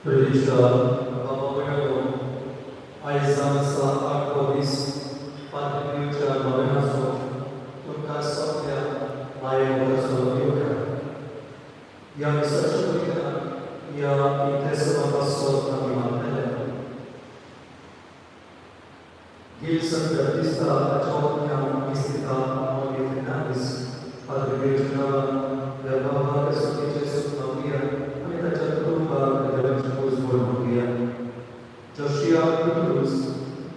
Predica Babagoyado, Aizansa Arcovis, Padre Piucha Babenazo, Turca Sofia, Maya Borazo Yuka, Yang Sachurika, Ya Intesa Basso Navimatele, Gilson Baptista, Achotnya, Mistica, Moni Fernandes, Padre Piucha, Baba Caso Jesus Maria, Amita Chatuba, Devanchus Bormogia, Joshua Petrus,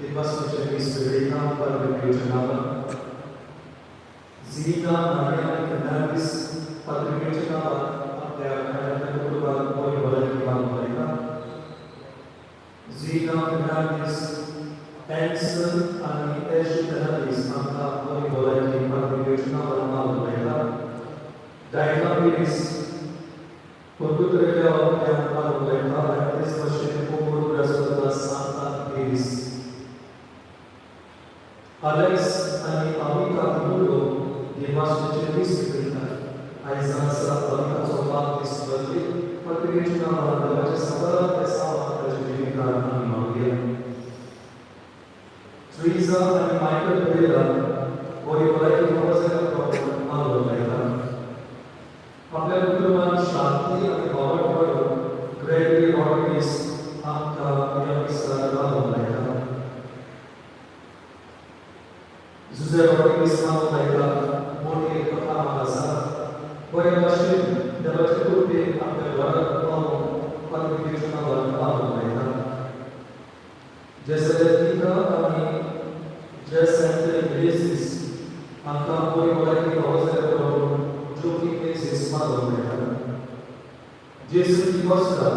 the Pastor Spirita, Padre Piucha, Zina Maria Fernandes, Padre Piucha, Apia, Boy Valerian, Zina Fernandes, Ansel, and Esh Fernandes, Anta, Boy Valerian, Padre Piucha, Diana Willis, Conductor of Yampa, and this machine over Rasula Santa Willis. Alex and Amita Mulo, the Master Secretary, Isaiah Amita Sofa, this birthday, Patricia, the Sabara, the Sama, the Jimika, and Maria. Teresa and Michael Pereira, Boy Valaki was a problem, Malo. आपल्या कुटुंबात शांती आणि आवड Gregory Rodriguez आपका यमिसला होलायला जुझे Rodriguez होलायला मोठे कथा महासा बरे machine देवाचे कृपे आपल्या वरात पाहून परमेश्वराला वरदान होलायला जैसे लेखिका आणि जैसे इंग्लिसिस आपका कोई वराती होसे करून जो कि इस मालूम है जिस दिवस का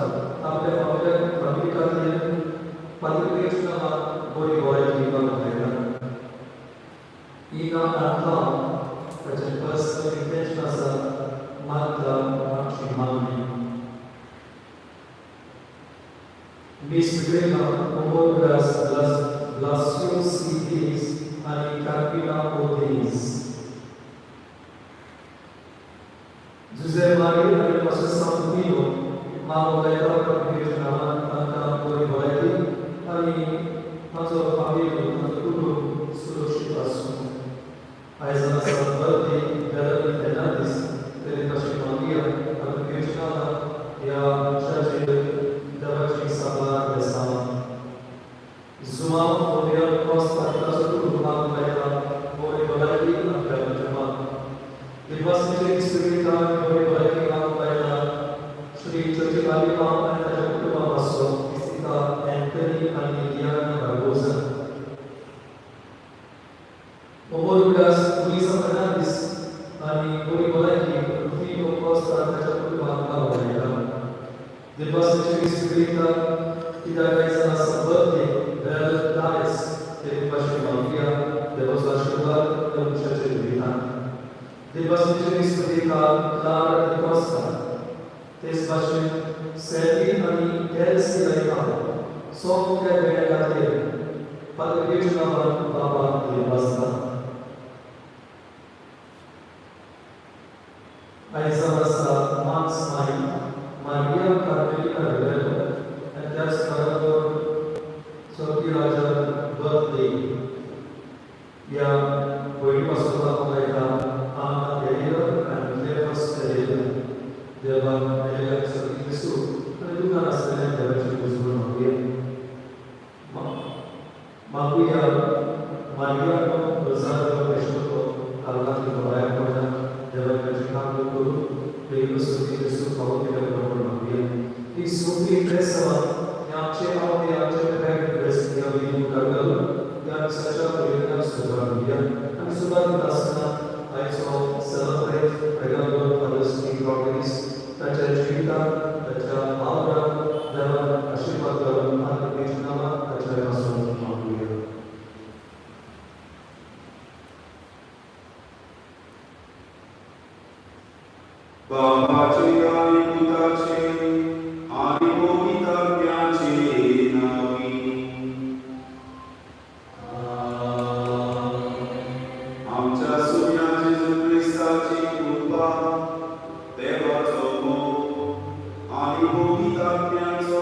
आपने अपने कभी का दिन परिवेश का कोई बोले की बात है इना आता पचन बस परिवेश का सा मात्रा मार्ची मालूम मिस ग्रेना ओमोग्रास ग्लासियोस सीरीज आणि कार्पिना ओडेस José Maria dari proses Santino mengamalkan kebijaksanaan tentang politik hari masuk famili untuk kudu solusi Aisyah Sabati dari Fernandes dari Kasih Maria atau kebijaksanaan yang jadi dapat disabar bersama. Semua kemudian Costa kita satu rumah mereka boleh politik agar berjemaah. University Spiritual Boy Valaki Mampaya, Sri Chochikali Mampaya Jakutua Basso, Istika Anthony Anidiana Barbosa. Omorudas Luisa Fernandes, Ani Boy Valaki, Rufino Costa Jakutua Mampaya. University Spiritual Tidak Kaisana Sabati, Bel Tares, Dari Pasir Mampia, Dewas Vascular, dan Churchill Vitan. Depois de Clara de Costa, despacho Seti ani Elsie Laika, só que é verdadeiro, para que eu não vá de basta. Aisyah Max Maria Carmelina Rivera, and that's for Sophie Raja birthday. Yeah, we must have like Anna Pereira and Cleophas Pereira. They were Pereira Cristo, and you can ask them that she was born again. Maria Mariano Rosario Pesciotto, Carla di Novaya, they were Chicago Guru, Pereira Cristo, Paolo di Novaya. He soon be Tessa, Yache out the Yache back to West Yavi Gargal, Yan Sacha Pereira Subarabia, and Subarabia. I saw celebrate regular Palestinian properties such as Shita, Tacha, Maura, Deva, Ashipata, and Vishnava, Tacha, Mason, Maguya. Bambachiya Iputachi, Adibovita Pyachi, Navi. Amcha Sunya Jesu Christachi Upa, Deva Tomo, Adibovita Pyacho,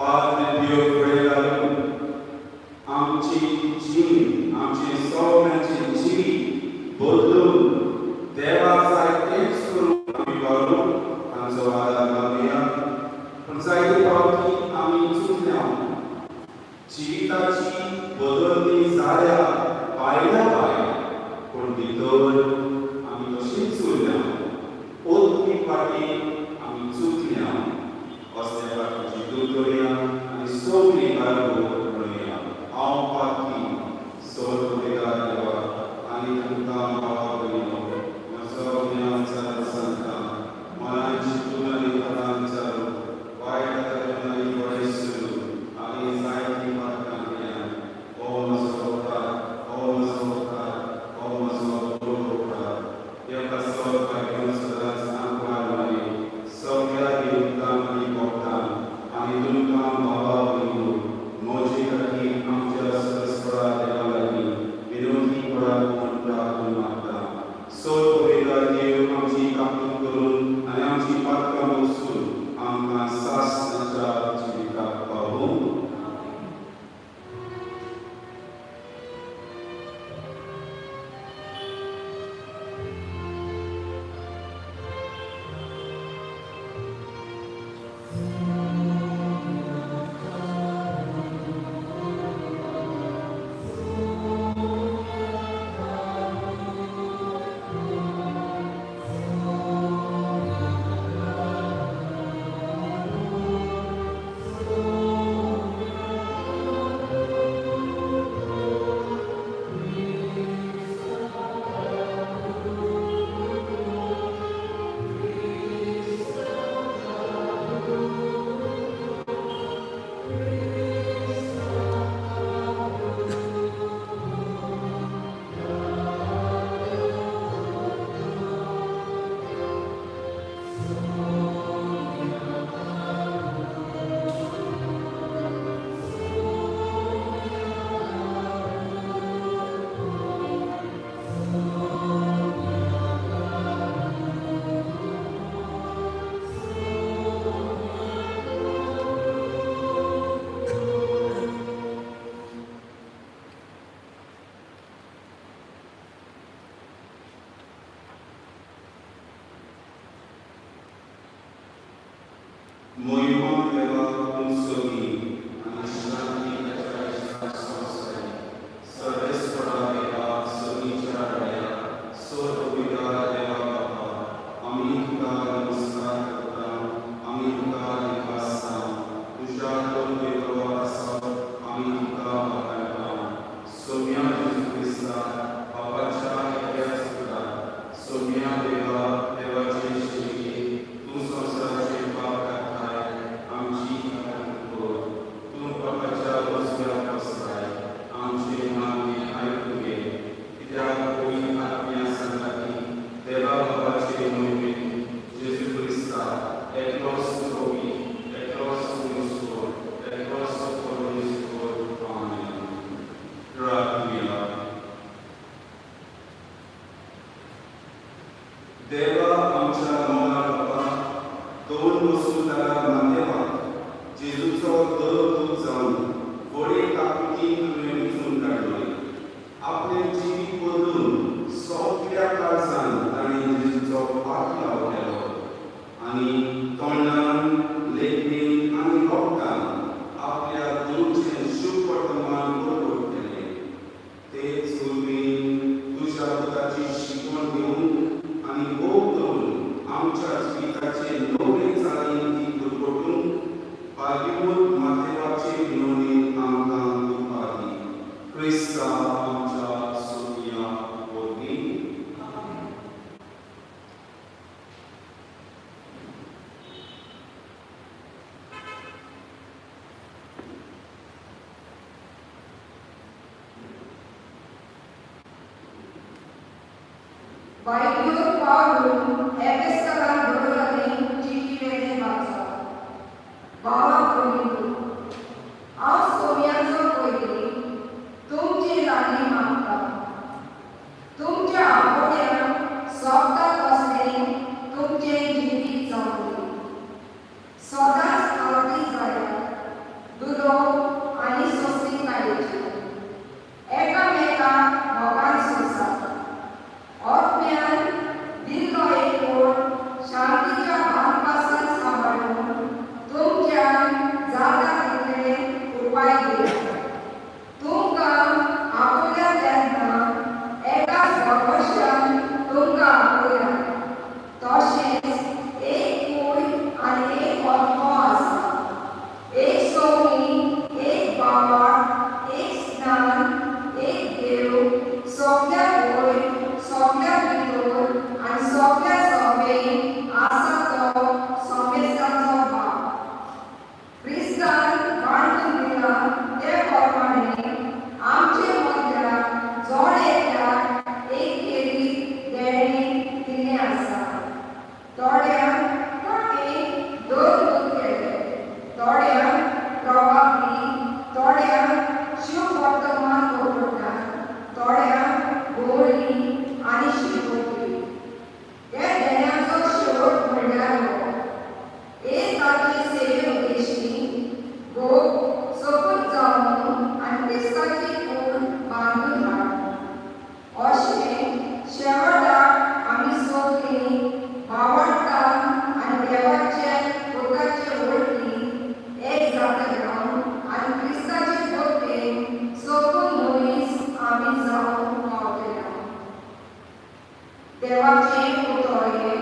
पाद देव फुडें घालून आमची जीण आमची सगळ्यांची जीण बदलून देवा सारकेंच करून आमी वावरूं तांचो आदार मागुया. पूण जायते फावटी आमी चुकल्या जिविताची बदलणी जाल्या भायल्या भायर पूण भितर आमी तशींच उरल्या. ओतमी फाटी आमी चुकल्या. असल्या फाटीची दूर करुया आनी सगळीं घालून म्हणुया हांव पाकी सोद उलयता देवा आनी तुमकां भावा भयणो म्हजो ज्ञान जाता सांगता मनान चिंतून आनी मनान विचारून वायट आतां आनी बरें सुरू आनी जायतीं मार्गां केल्यां. ओ म्हजो उपकार, ओ म्हजो उपकार, ओ म्हजो बरो उपकार. एका सोद घेवन सदांच आंकवार मारी सगळ्या देवतां आनी भक्तांक आनी तुमकां भावा भयणो म्हजे खातीर आमच्या सरस्वता देवा लागीं विनोदीपणान प्रार्थना मागता. सोद पळयता देव आमची काकूट करून आनी आमची पातकां बसून आमकां सासणाच्या जिविताक पावूं. महिमा देवा उंचोगी आनी शांती त्याच्या संस्कारी सर्वेस्परा देवा सगळीच्या राया सोद पिता देवा बापा आमी तुका नमस्कार करता. आमी तुका दिखास्ता. तुज्या दोन देवा आसा आमी तुका बाळगता. सोम्या जेजू क्रिस्ता बापाच्या एकट्या सुता सोम्या देवा देवाचे शिक्षी तूं संवसाराचे पाप आमची तूं बापाच्या बसव्या बसताय आमची मागणी आयकून घे. कित्याक पयलीं आत्म्या सांगता की देवा बापाचे मोहिमेन जेजू क्रिस्ता एकलोच प्रभू एकलोच मनुष्य एकलोच परमेश्वर. आमेन. प्रार्थना. देवा आमच्या मोला बापा दोन वसुंधरा माध्यमांत जेजूचो दूत जावन बरे काकुटीन तुवें वेंचून काडलोय. आपले जिवीत बदलून सगळ्या काळजान ताणें जेजूचो पाट लाव केलो आनी तोंडान लेखणेन आनी रोगटान आपल्या गुरूचें शुभ वर्तमान बरोबर केलें. तेच उर्बेन तुज्या पुताची शिकवण घेवन आनी भोग करून आमच्या जिविताचे नवे चालीन ती दुर्घटून पागिमूत माथेवाचे विनोदीन आमकां दुपारी क्रिस्ता आमच्या सोनिया वरवीं. Baiklah Paulus, epistola berlari cici wene bangsa. Bawa begitu, aus sovietso koiri, तुमचे लाने मागता. तुमच्या आपोड्या सोबतात असले तुमचे जिवीत जावली. सदांच आवडी जाल्या प्रभावी थोड्यांक शिव वर्तमान दवरतात, थोड्यांक गोळी आनी शिकोवपी. हे देण्याचो शेवट म्हणल्यार हो. एक तारखे सेवे उद्देशी भोग सोपूत जावन आनी क्रिस्ताची कूड बांदून हाडप. अशें शेवटाक आमी सगळीं भावार्थान आनी देवाचे कोताचे वळखी एक जागे रावन आनी क्रिस्ताचे कोतेन सोपून मनीस आमी जावन पावलेला. देवाचे कोतोळे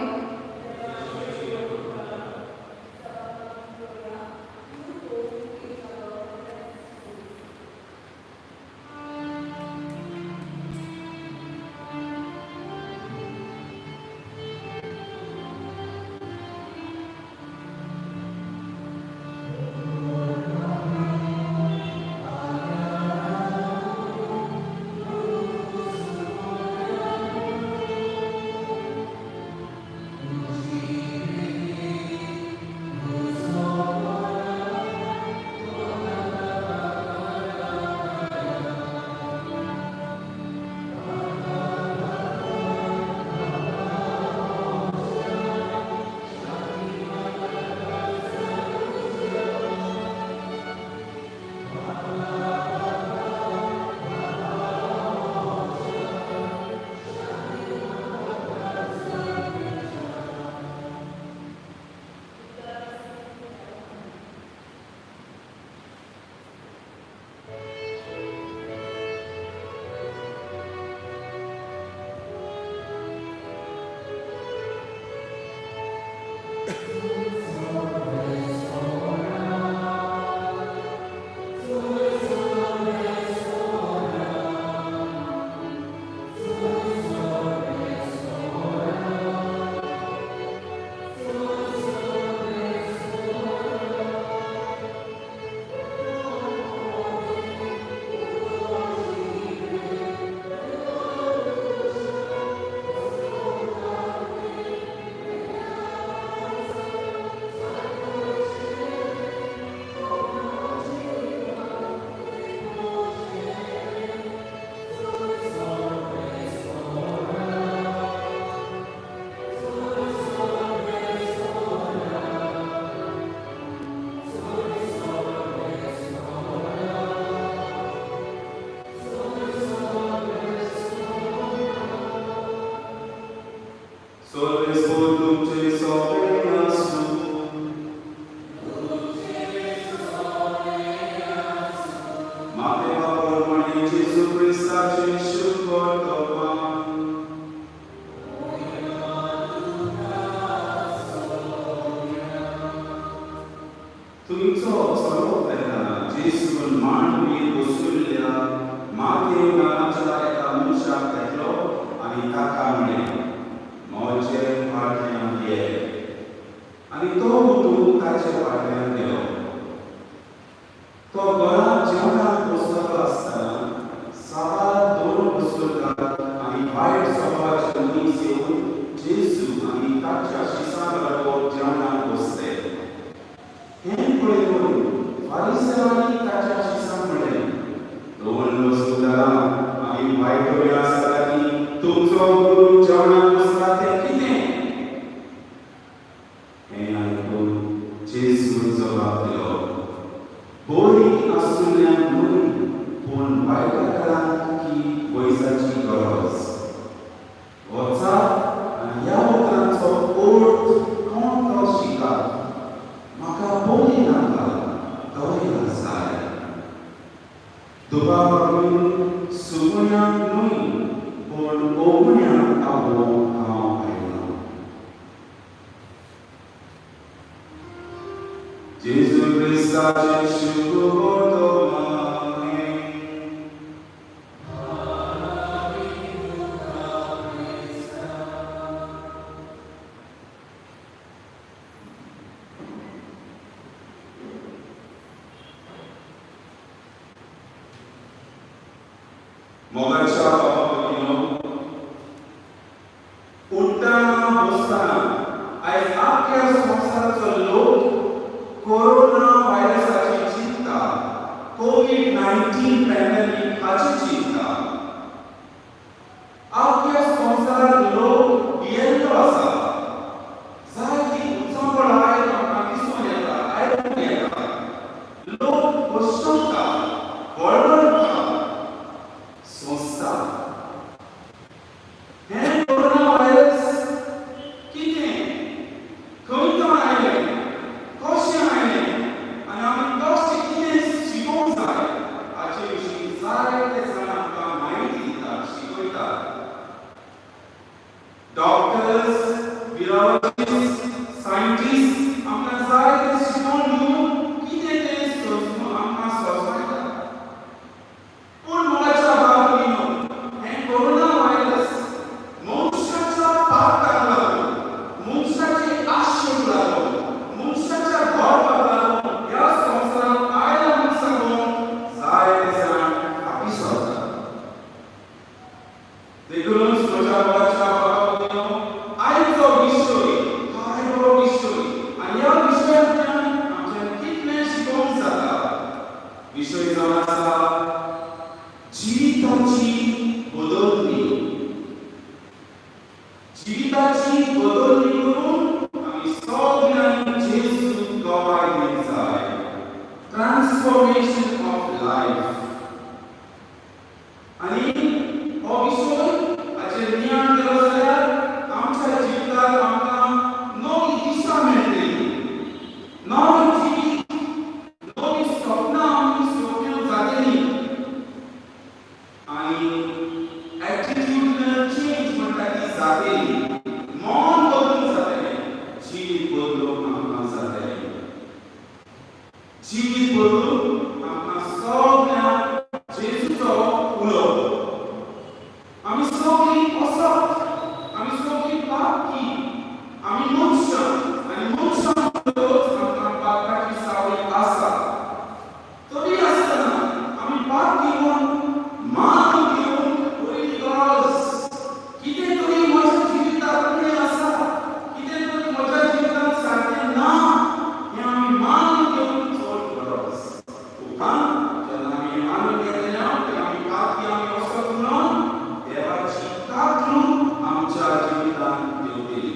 तुमचो सर्व करताना जेसून मांडवी बसुल्ल्या मागे नावाच्या एका मनशाक घेतलो आनी ताका म्हणलें, म्हजें फाटल्यान ये. आनी तो उठून ताचे फाटल्यान गेलो. तो घरांत जेवणाक बसलेलो आसतना सात दोन बसुल्कात आनी वायट स्वभावाचे मनीस येवन जेजू आनी ताच्या शिसां बरोबर जेवणाक बसले. हें पळयून फारिसांनी ताच्या शिसांक म्हणलें, दोन बसुल्कां आनी वायट वेळासांनी तुमचो गुरू जेवणाक बसला तें कितें? हें आयकून जेजून जबाब दिलो, बरी आसुल्ल्यांक न्हय, पूण वायटाकारांक की वैसाची गरज. वचात आनी ह्या उतरांचो अर्थ कोण तो शिकात. म्हाका बरी नाका तवयला जाय. दुबाव करून सुगुण्याक न्हय, पूण ओगुण्याक आपोवंक हांव आयलो. जेजू क्रिस्ताचे शुभ वर्तमान. मोगाच्या बाबतीनो उठ्ठना बसतना आयज आख्या संवसाराचो लोक कोरोना व्हायरसाची कोविड-19 पॅन्डेमिक हाची चिंता आपल्या संवसारांत लोक भियेल्लो आसा जायती उचापणाय आमकां दिसून येता आयकूंक येता लोक बसता वळवळटा सोंसता हे कोरोना व्हायरस कितें खंय तो आयलें कशें आयलें आनी आमी कशें कितें शिकोवंक जाय हाचे विशीं जायते जाण आमकां म्हायती दितात शिकयतात डॉक्टर्स विरोलॉजिस्ट सायंटिस्ट आमकां जायते शिकोवन दिवन कितें तें सोंसून आमकां सोंसयतात पूण मोगाच्या भाव भयणीनो हें कोरोना व्हायरस मनशाच्या पातकाक लागून मनशाचे आशेक लागून मनशाच्या भरपाक लागून ह्या संवसारांत आयला म्हूण सांगून जायते जाण फाटीं सरतात देखून म्हज्या मोगाच्या भाव भयणीनो आयचो विशय काय बरो विशय आनी ह्या विशयांतल्यान आमचें कितलें शिकोवंक जाता विशय जावन आसा जिविताची बदलणी करून आमी सगळ्यांनी जेजूक गोवाय दिवंक जाय ट्रान्सफॉर्मेशन ऑफ लायफ आनी हो विशय हाचेर ज्ञान केलो जाल्यार आमच्या जिवितांत आमकां नवी दिशा मेळटली नवी जिवीत नवी स्वप्नां आमी सोंप्योंक जातलीं आनी एटिट्यूडनल चेंज म्हणटा ती जातली मन बदलूंक जातलें जिवीत बदलूंक आमकां जातलें जिवीत बदलूंक आमकां सगळ्यांक जेजूचो उलोवप आमी सगळीं वसप आमी सगळीं पापी आमी मनशां आनी मनशां भितरूच आमकां पापाची सावळी आसा तरी आसतना आमी पाप घेवन मान घेवन पयली गरज कितें तरी म्हज्या जिवितांत उणें आसा कितें तरी म्हज्या जिवितांत सारकें ना हें आमी मान घेवन चड गरज उपरांत जेन्ना आमी मान घेतलें आमी पापी आमी वसप म्हणून देवाची ताकून आमच्या जिवितांत येवतली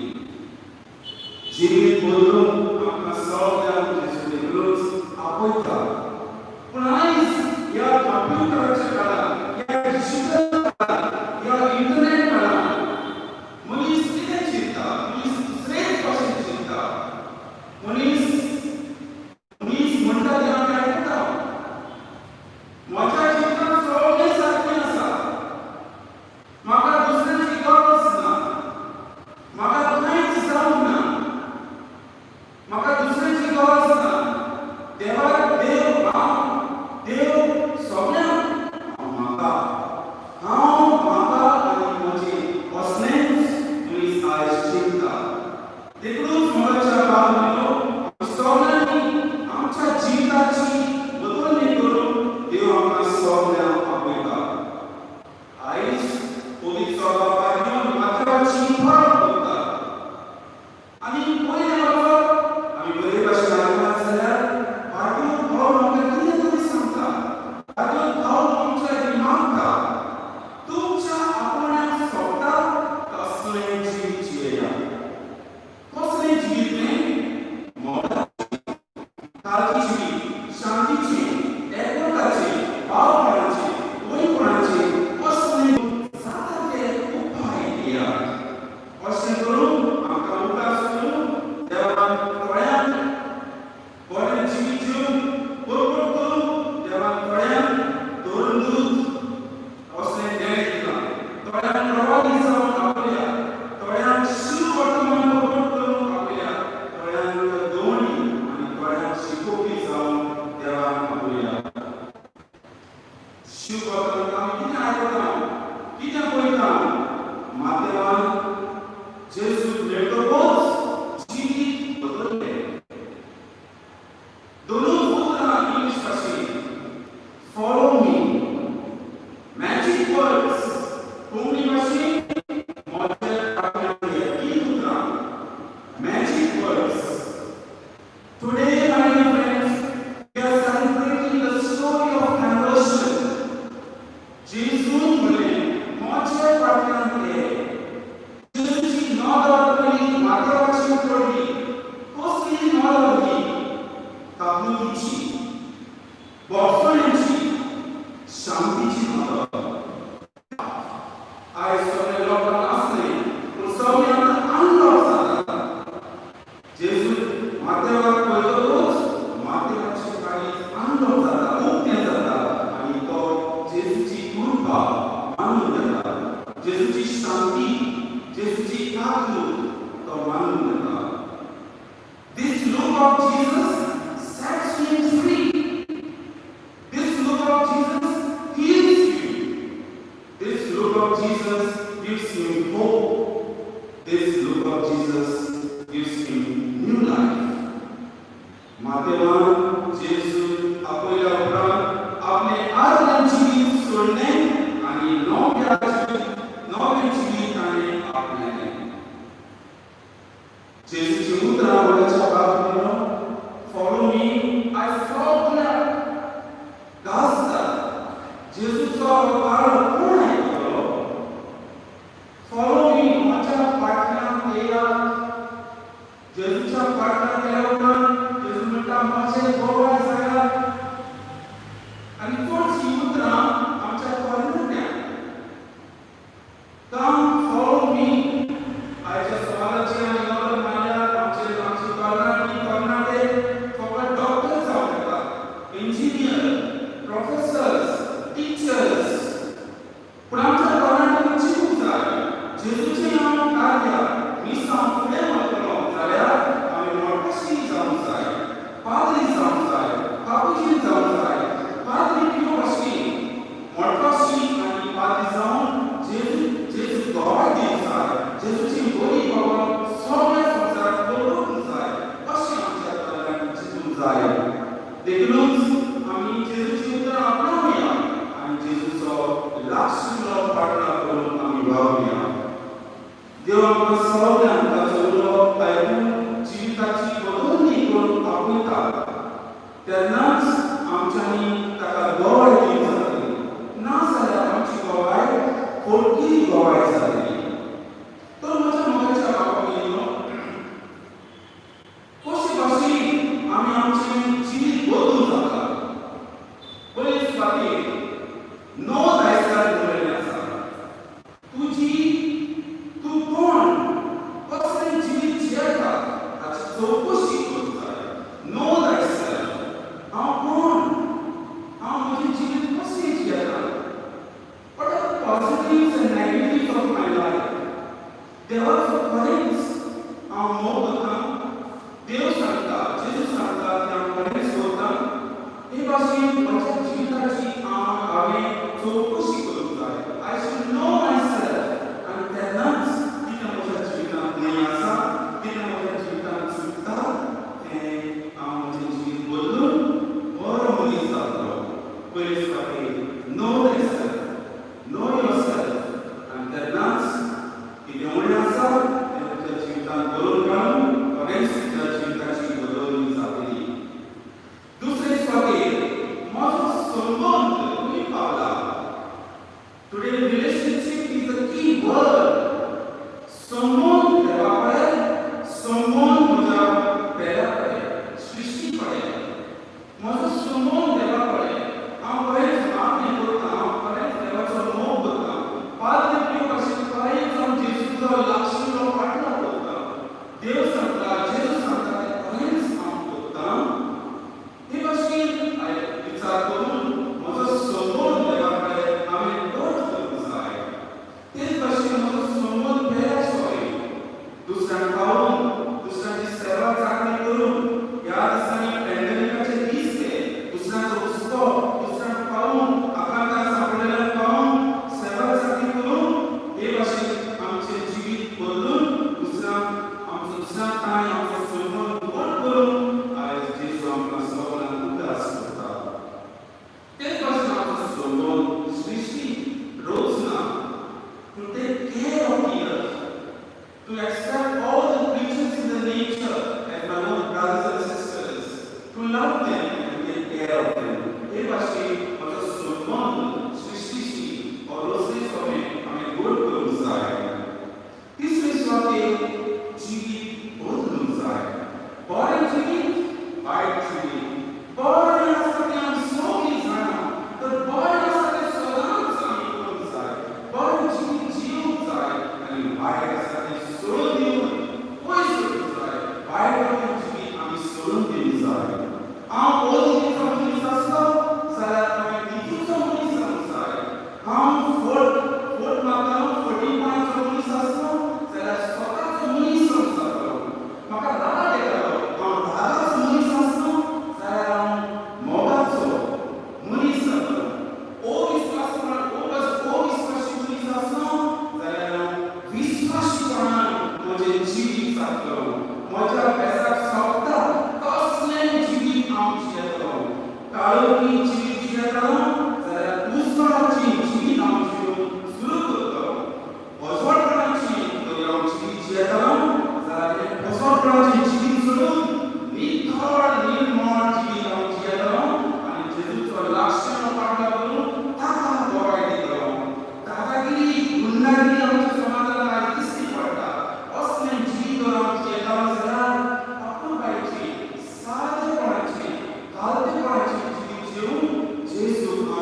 जिवीत बदलूंक आमकां सगळ्यांक जेजू देखूनच आपयता पूण आयज ह्या कॉम्प्युटराच्या काळांत ह्या डिजिटल काळांत ह्या इंटरनेट काळांत मनीस कितें चिंतता मनीस दुसरेच भशेन चिंतता मनीस म्हणटा तें आमी आयकता म्हज्या जिवितांत सगळें सारकें आसा म्हाका दुसऱ्याची गरज ना म्हाका खंयच जावंक ना म्हाका दुसऱ्याची गरज ना देवाक देव सगळ्यांक म्हाका आनी म्हजें असलेंच मनीस आयज चिंतता देखूनच मोगाच्या भाव भयणीनो आमी सगळ्यांनी आमच्या जिविताची बदलणी करून देव आमकां सगळ्यांक आपयता आयज पवित्र बापायन माथ्याची फरक करता आनी पयले वचप आमी बरे भाशेन आयकनात जाल्यार भाग्य भाव आमकां कितें तरी सांगता भाग्य भाव आमच्या हातून मागता तुमच्या आपणाक सोडटा कसलें जिवीत जियेया कसलें जिवीत न्ही मोगाचें कालची जिवीत शांतीचें एकवटाचें भावपणाचें वयपणाचें कसलें जाता तें उपाय दियात अशें करून आमकां मुखार सरून देवान थोड्यांक बरें जिवीत जिवंक बरोबर करून देवान थोड्यांक धरून दूत असलें देण दिलां थोड्यांक प्रवादी जावन आपल्या थोड्यांक शुभ वर्तमान बरोबर करून आपल्या थोड्यांक दोणी आनी थोड्यांक शिकोवपी जावन देवान आपल्या शुभ वर्तमान आमी कितें आयकता कितें पळयता माध्यमान जेजू मेळटकच जिवीत बदललें दोनूच उतरां इंग्लीश भाशेन follow me magic words Konkani भाशेन म्हजें आपणाक ही उतरां magic words today my dear friends we are celebrating the story of conversion engineer, professors, teachers. पण आमच्या गोंयांत चिंतूंक जाय जेजूचें हांव कार्य मिसां फुडें व्हरतलो जाल्यार आमी मोडकशी जावंक जाय, पाद्री जावंक जाय, कापुजीन जावंक जाय, पाद्री पियो भाशेन मोडकशी आनी पाद्री जावन जेजू गोवाय दिवंक जाय, जेजूची बरी बाबा सगळ्या संवसाराक दवरूंक जाय अशें आमच्या गोंयांत चिंतूंक जाय. देखूनच आमी जेजूची उतरां आपणावया आनी जेजूचो लागशिल्लो प्रार्थना करून आमी वावुया. देव आमकां सगळ्यांक ताचो उलो आयकून जिविताची बदलणी करून आपयता तेन्नाच आमच्यांनी ताका गोवाय दिवंक जातली, नाजाल्यार आमची गोवाय खोटकी गोवाय जातली. तर म्हज्या मोगाच्या बाबा भगिनीनो, कशे भाशेन आमी आमचें जिवीत बदलूंक जाता. पयलेच फावटी नो thyself बरयलें आसा. तूं कोण, कसलें जिवीत जियेता हाची चवकशी करूंक जाय. नो thyself, हांव कोण, हांव म्हजें जिवीत कशें जियेता. What are the positives and negatives of my life? देवाचो खरेंच हांव मोग करतां, देव सांगता, जेजू सांगता तें हांव खरेंच करतां. हे भाशेन म्हज्या जिविताची हांवें चवकशी करूंक जाय. आय शूड नो मायसेल्फ आनी तेन्नाच कितें म्हज्या जिवितांत न्हय आसा, कितें म्हज्या जिवितांत चुकता तें हांव म्हजें जिवीत बदलून बरो मनीस जातलो. पयलेच फावटी नो thyself, नो योरसेल्फ आनी तेन्नाच कितें उणें आसा तें तुज्या जिवितांत बरोवन काडून खरेंच तुज्या जिविताची बदलणी जातली. दुसरेच फावटी म्हजो संबंध खंय पावला. Today relationship is the key word. संबंध देवा कडेन, संबंध म्हज्या पेऱ्या कडेन, सृश्टी कडेन. म्हजो संबंध देवा कडेन. हांव खरेंच मागणी करतां, हांव खरेंच देवाचो मोग करतां. पाद्री पियो भाशेन खरेंच हांव जेजूचो लागशिल्लो प्रार्थना करतां. देव सांगता, जेजू सांगता तें खरेंच हांव करतां. हे भाशेन विचार करून म्हजो संबंध देवा कडेन हांवें घट करूंक जाय. तेच भाशेन म्हजो संबंध पेऱ्याचोय. दुसऱ्यांक पावून, दुसऱ्यांची सेवा चाकरी करून, ह्या दिसांनी पॅन्डेमिकाचे दीस ते दुसऱ्यांचो हुस्को दुसऱ्यांक पावून, आकांताक सांपडलेल्यांक पावून सेवा चाकरी करून हे भाशेन आमचें जिवीत बदलून दुसऱ्यांक ताणें आमचो संबंध घट करून आयज जेजू आमकां सगळ्यांक उदास करता. तेच भाशेन आमचो संबंध सृश्टी रोचना. To take care of the earth, to accept all the creatures in the nature as my own brothers and sisters, to love them and take care of them. हे भाशेन म्हजो संबंध सृश्टीशी रोचनेचो हांवें घट करूंक जाय. तिसरे फावटी जिवीत बदलूंक जाय. बरें जिवीत, वायट जिवीत. बरें आसा तें आमी सगळीं जाणा, तर बरें आसा तें सदांच आमी करूंक जाय. बरें जिवीत जियोंक जाय आनी वायट आसा तें सोडून दिवन पयस करूंक जाय. वायट जिवीत आमी सोडून दिवंक जाय. हांव पॉझिटिव्ह मनीस आसलो जाल्यार हांवें निगेटिव्ह मनीस जावंक जाय. हांव फोट मारतालो, फटींगपणाचो मनीस आसलो जाल्यार स्वताचो मनीस जावंक जातलो. म्हाका राग येतालो, हांव रागाचो मनीस आसलो जाल्यार हांव मोगाचो मनीस जातलो. अविस्वासी मनीस आसलो जाल्यार हांव विस्वासीपणान म्हजें जिवीत जातलो. म्हज्या बेसाक सोबता कसलें जिवीत हांव जियेतलो. काळोखी जिवीत जियेतलो जाल्यार उजवाडाचें जिवीत हांव जियोंक सुरू करतलो. अजवाडपणाचें जर हांव जिवीत जियेतलो जाल्यार तें अजवाडपणाचें जिवीत सोडून नितळ निर्मळ जिवीत हांव जियेतलो आनी जेजूचो लागशिल्लो प्रार्थना करून ताका गोवाय दितलो. दादागिरी, गुंडागिरी आमच्या समाजांत आयज दिश्टी पडटा. असलें जिवीत जर हांव जियेतलो जाल्यार आपुलबायेचें, सादेपणाचें, घालतेपणाचें जिवीत जियोवन जेजूक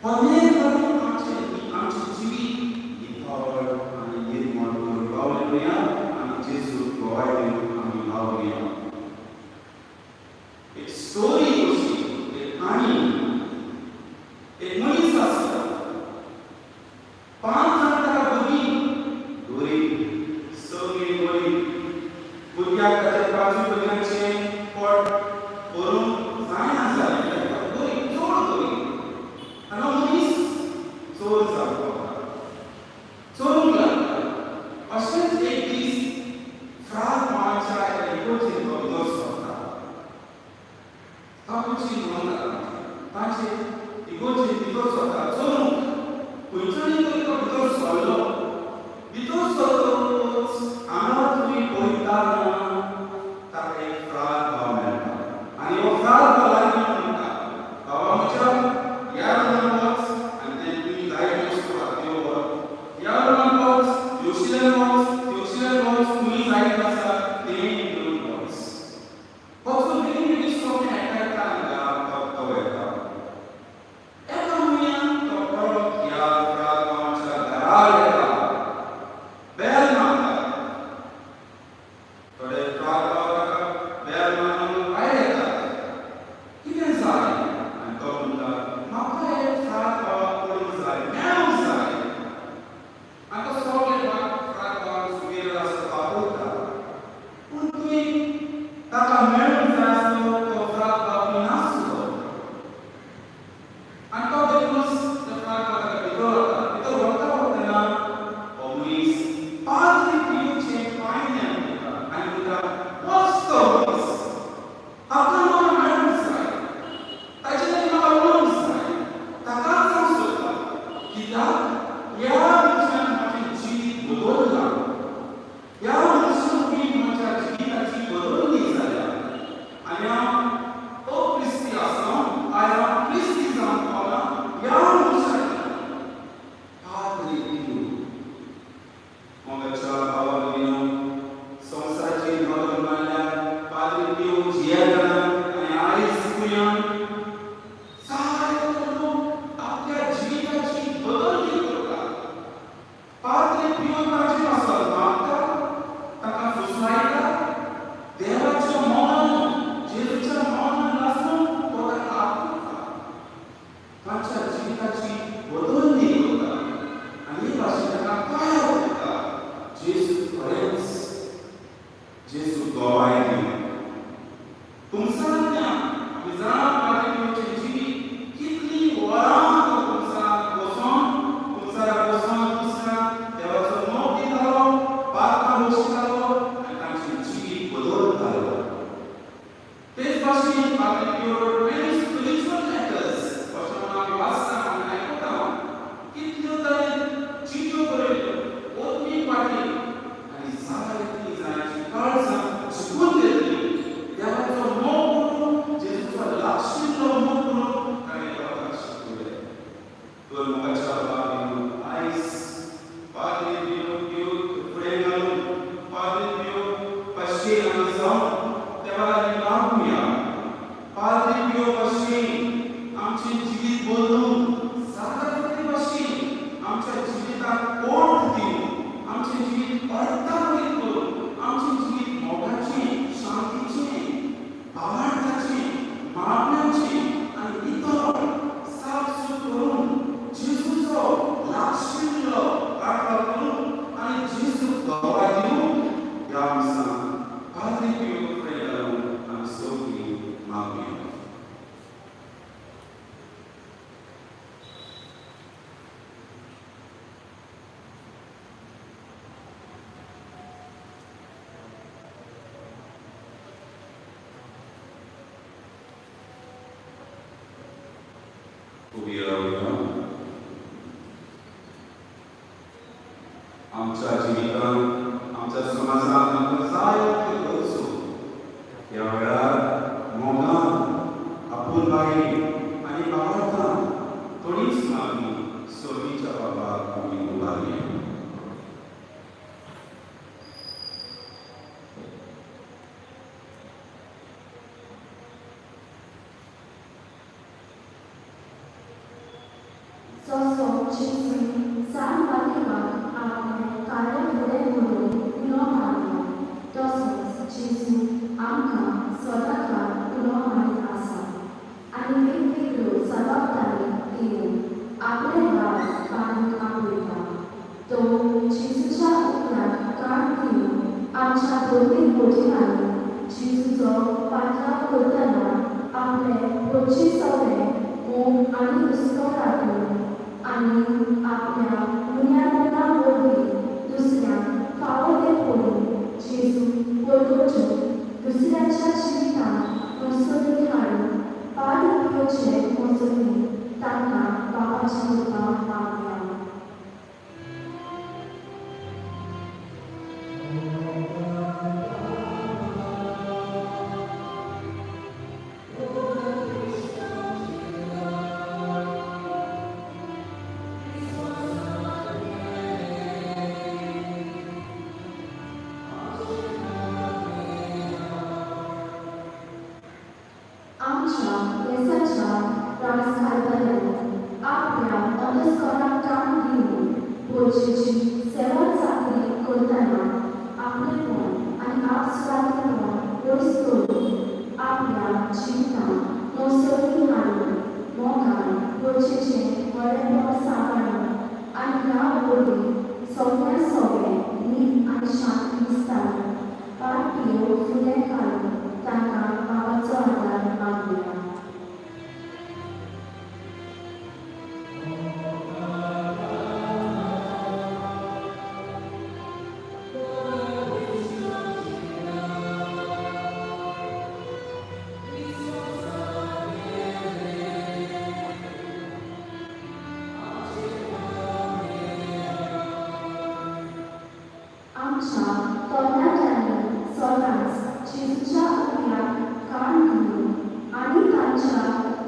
अनेक आमची जिवीत नितळ आणि निर्मळ करून लावलेल्या आणि जेजू गोवायन आम्ही लावल्या. एक स्टोरी कशी, एक कहाणी, एक मनीस आसता. 5 जाण ताका भुरगीं सगळीं बरी. भुरग्याक ताच्या 5 भुरग्यांचे पोट भरूंक जायना जालें. बरी चड बरी. आनी हो मनीस चोर जावपाक लागला. चोरूंक लागला. अशेंच एक दीस फ्रात मांच्या एका इगोर्जेन तो भितर सरता. तातूंची नोंद ताचे इगोर्जेन भितर सरता चोरूंक. खंयच्यानी तरी तो भितर सरलो. भितर सरतकच आंगार तुमी पळयतना ताका एक फ्रात भाव मेळटा. आनी हो फ्रात भाव लागीं म्हणटा, बाबा म्हज्या ह्या रुमान वच आनी तें तुमी जाय त्यो वस्तू हाडून व्हर. ह्या रुमान वच, योशिलेन वच, तुमी जाय तें आसा तें घेवन वच. वचून बेगीन सगळें आयकता हांगा तो वयता. एका म्हयन्याक तो परत ह्या फ्रात भावाच्या घरा येता. बेल मारता. थोडे फ्रात भाव ताका बेल मारून भायर येतात. कितें जाय? आनी तो म्हणटा, म्हाका एक फ्रात भावाक पळोवंक जाय, मेळूंक जाय. आनी तो सगळे फ्रात भावाक सुबेर आसता पावयता. पूण तुमी ताका मेळूंक जाय आसलो तो फ्रात भाव नासलो. आनी तो देखूनच त्या फ्रात भावाक भितर वता. भितर वता वतना हो मनीस पाद्री पियोचें पायण्यान पळयता आनी म्हणटा, वच तो मनीस. ताका म्हाका मेळूंक जाय. ताचे लागीं म्हाका उलोवंक जाय. ताकाच हांव सोदतां. कित्याक ह्या मनशान म्हाजें जिवीत बदल्लां. ह्या मनशान बी म्हज्या जिविताची बदलणी जाल्या. आनी हांव अक्रिस्ती आसलों, आयज हांव क्रिस्ती जावंक पावलां ह्या मनशान. पाद्री पियो. मोगाच्या भावा भयणीनो, संवसाराची बदल मारल्यार पाद्री पियो जियेना. आनी आयज शिकुया जायतो लोक आपल्या जिविताची बदलणी करतात. पाद्री पियो ताचे पासत मागता, ताका फुसलायता. देवाच्या मोगान, जेजूच्या मोगान लासून तो ताका आपयता. ताच्या जिविताची बदलणी करता. आनी हे भाशेन ताका पांयां पडटा. जेजू खरेंच जेजू गोवायन. तुमसांतल्यान आमी जाणा पाद्री पियोचें जिवीत कितलीं वरां तो तुमसाक वचोन दुसऱ्यांक देवाचो मोग दितालो, पातकां बसयतालो आनी तांचें जिवीत बदलतालो. तेच भाशेन पाद्री पियो wrote many spiritual letters. अशें म्हणून आमी वाचता आनी आयकता. कितल्यो तरेन चिठ्ठ्यो बरयल्यो, ओतमी पाटी आनी जायतीं जाणांची काळजां जिखून घेतली. देवाचो मोग करून, जेजूचो लागशिल्लो मोग करून ताणें लोकांक शिकयलें. तर मोगाच्या भावांनो, आयज पाद्री पियो फुडें घालून पाद्री पियो भाशेन आमी जावन देवा लागीं लागुया. पाद्री पियो भाशेन आमचें जिवीत बदलून जाता तितले भाशेन आमच्या जिविताक ओड दिवन, आमचें जिवीत अर्थान्वीत करून, आमचें जिवीत मोगाचें, शांतीचें, भावार्थाचें, मागण्यांचें आनी नितळ साफसूफ करून जेजूचो लागशिल्लो आकार करून आनी जेजू गोवाय दिवून ह्या दिसांत पाद्री पियो फुडें घालून आमी सगळीं मागुया. उबी रावया. आमच्या जिवितांत, आमच्या समाजांत आमकां जायत्यो गरजो ह्या वेळार मोगान, आपुलबायेन आनी भावार्थान थोडीच मागणी सोबीच्या बाबाक आमी उबारया. जसो जेजून सांज वाटेवाक आपले कार्य फुडें व्हरून उलो मारलो तसोच जेजू आमकां सदांकाळ उलो मारीत आसा आनी वेगवेगळ्यो जबाबदारी दिवन आपले वाज बांदून आपयता तो जेजूच्या उपरांत काळ दिवन आमच्या दोनूय मोटिवांनी जेजूचो पातळाव करतना आपले पोटचे सगळे मोग आनी हुस्को राखून आनी आपल्या मुन्यापणा वरवीं दुसऱ्यांक फावो तें पळोवन जेजू परतोच्यो दुसऱ्याच्या जिवितांत मजगती हाडून पाड पिवचे मजगती तांकां बापाच्या रुपांत मागल्या. आमच्या देशाच्या राजकारण्यांनी आपल्या अंतस्करणाक काम दिवन पोरचेची सेवा चाकरी करतना आपलेपण आनी आपसुवातेपण पयस करून आपल्या जिवितांत नवसरी हाडून मोगान पोरचेचें बरेपण सांबाळून आनी ह्या वरवीं सगळे नीट आनी शांती दिसताना पाड पियो फुडें काडून तांकां बाबाचो आदार मागल्या. आमच्या तरणाट्यांनी सदांच जेजूच्या उपरांत कान दिवन आनी तांच्या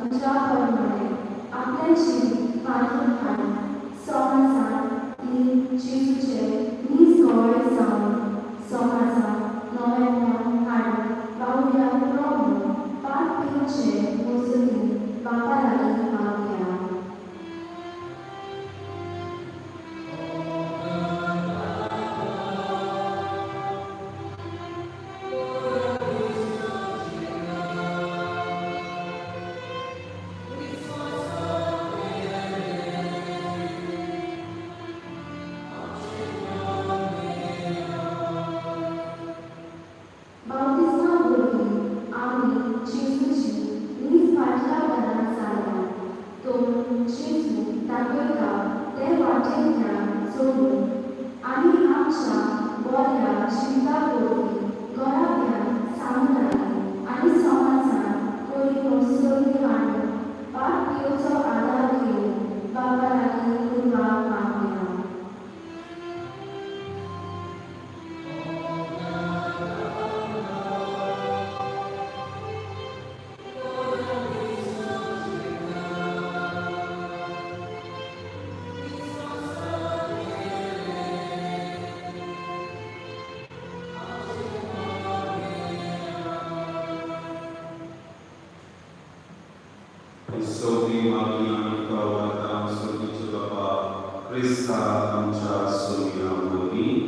उज्या प्रमाणे आपलें जिवीत बांदून हाडून समाजांत ती जेजूचे नीज गवळे जावन समाजांत नवेपण हाडून बावल्या प्रभू पाड पिवचे मजगती बापा लागीं मागल्या. बावतिस्मा वरवीं आमी जेजूची नीज पाटलावदार जाल्या तो जेजू दाखयता ते वाटेंतल्यान सोडून आनी आमच्या बऱ्या जिविता वरवीं घरांतल्यान सामुदायी आनी समाजांत बरी नवसरी हाडून पाड पिवचो आदार घेवन बाबा लागीं उरपाक मागल्या. सगळी मागणी आमी पावता सगळीचे बाबा क्रिस्ता आमच्या सोयऱ्यां वरवीं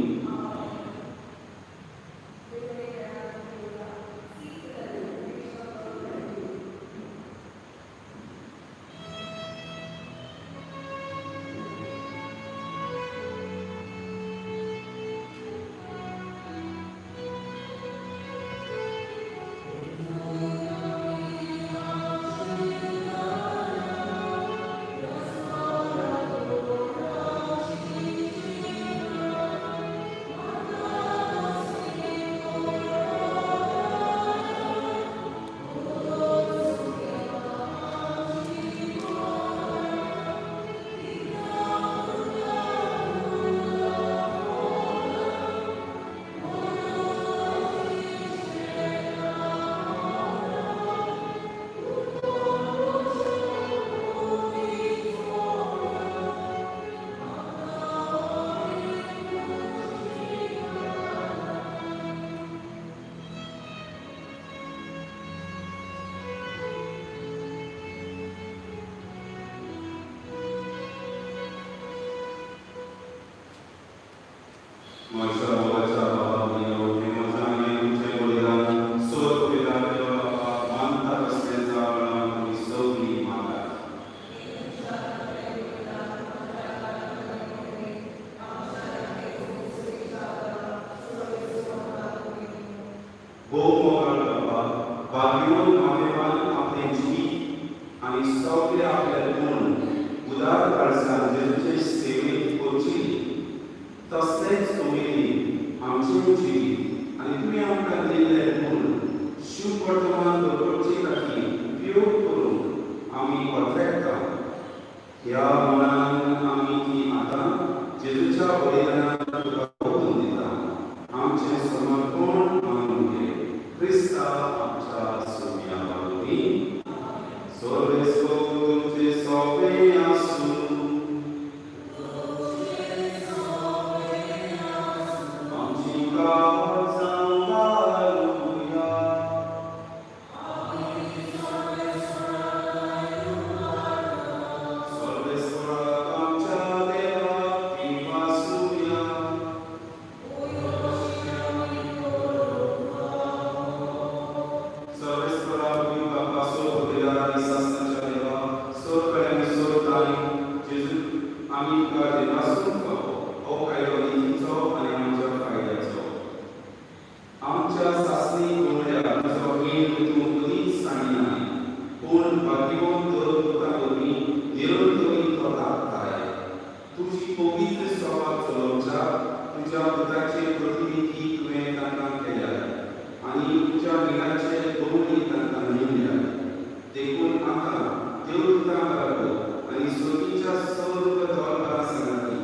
म्हज्या मोगाच्या बाबा देव हे म्हज्या आनी तुमचें बलिदान सोद पिता देव बाबा मानता कसलें जावं तुमी सगळीं मागात. भोव मोगाळ बाबा भाग्यवान मागेवान आपलें जीव आनी सगळे आपले गुण उदार काळजान जेजूचे सेवेक करची तसलेच उमेदी आमचे जीव आनी तुमी आमकां दिल्ले गुण शुभ वर्तमान दवरचे खातीर उपयोग करून आमी परफेक्टा ह्या मनान आमी ती आतां जेजूच्या बलिदानाक तुका ओतून दिता. आमचें समर्पण मानून घे क्रिस्ता आमच्या सोम्या वरवीं सोर्वेस्व तुमचे सोंपें आसूं आमची काळजां हालेलुया. सर्वेस्वराक आमच्या देवाक ती वासुया. सर्वेस्वराक ती बापा सोबतदार आनी सासणाच्या देवा सोरकडे आनी सोरतांनी जेजू आमी तुका देवासून पावो हो कायदो नितीचो आनी आमच्या फायद्याचो. आमच्या सासणी कोंबड्या तुजो हीण तूं कधीच सांगिना पूण भाग्यवान तर तुका दोनी निरंतरी तो लागताय. तुजी पवित्र सभा चलोवच्या तुज्या पुताचे प्रतिनिधी तुवें तांकां केल्या आनी तुज्या मिलाचे दोनी तांकां नेमल्या. देखून आतां देव तुका लागो आनी सोबीच्या सर्व दरबारा सांगाती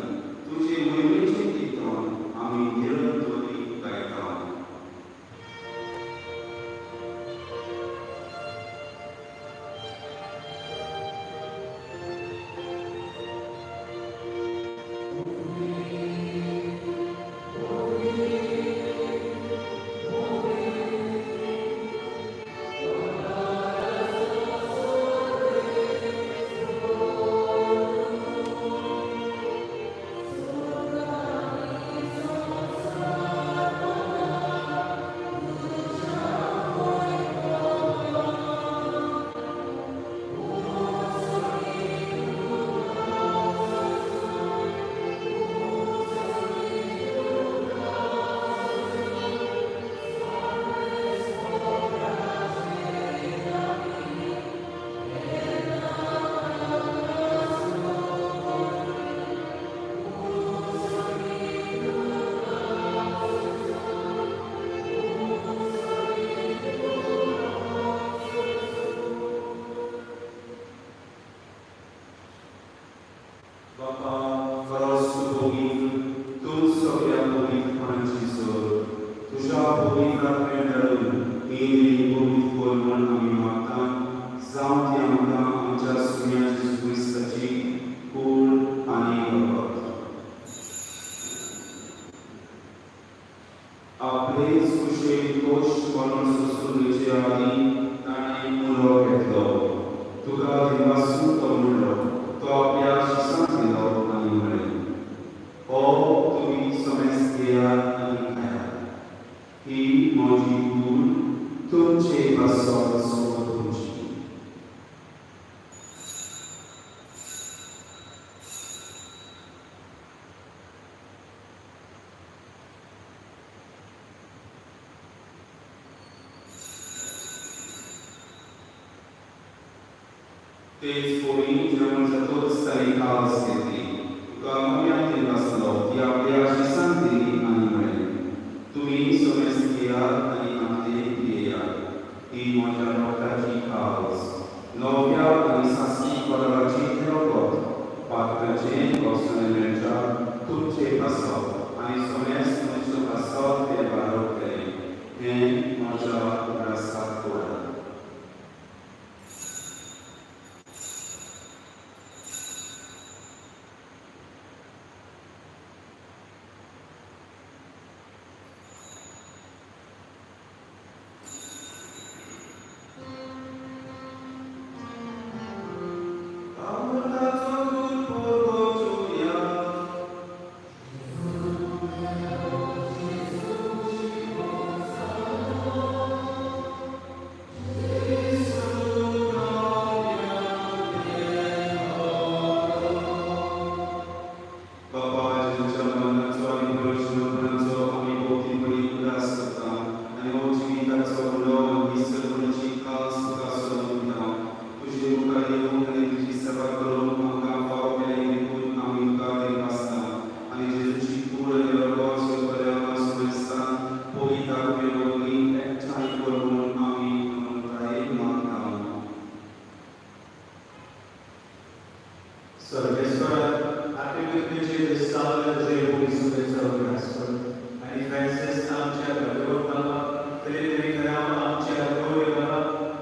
तुजे महिमेचें किर्तन आमी निरंतरी गायता. बापा खरोच तूं पवित्र, तूं सगळ्या पवित्रपणाची सोद. तुज्या पवित्र आत्म्यान धाडून ही देणी पवित्र कर म्हूण आमी मागता. जावं ती आमकां आमच्या सुम्या जेजू क्रिस्ताची कूड आनी वखद. आपलेच कुशेक दोश म्हणून सोंसुणेचे आदीं ताणें मुरो घेतलो. तुका देवासून तो म्हणलो तो आपल्या शिसांक दिलो आनी म्हळें, हो तुमी समेस्त घेयात आनी खायात. ही म्हजी कूड तुमचे पासत तुमची. तेच पोळी जेवण जातोच ताणें काळस घेतली. तुका मयान दिलो आसलो ती आपल्या शिसांक दिली आनी म्हळें, तुमी समेस्त घेयात आनी आपले पियेयात. ही म्हज्या रोगटाची काळस. नव्या आनी सासणी परवाची रगत पात्राचें गोसाळेच्या तुमचे पासत आनी समेस्त तुमचो पासत ते बारोक केलें. हें म्हज्या उगडासाक कोडा. Sărăchesfără, atribuite de salve de Iisus Sărăchesfără, manifestes amcia Pădură, Televiziunea amcia Pădură,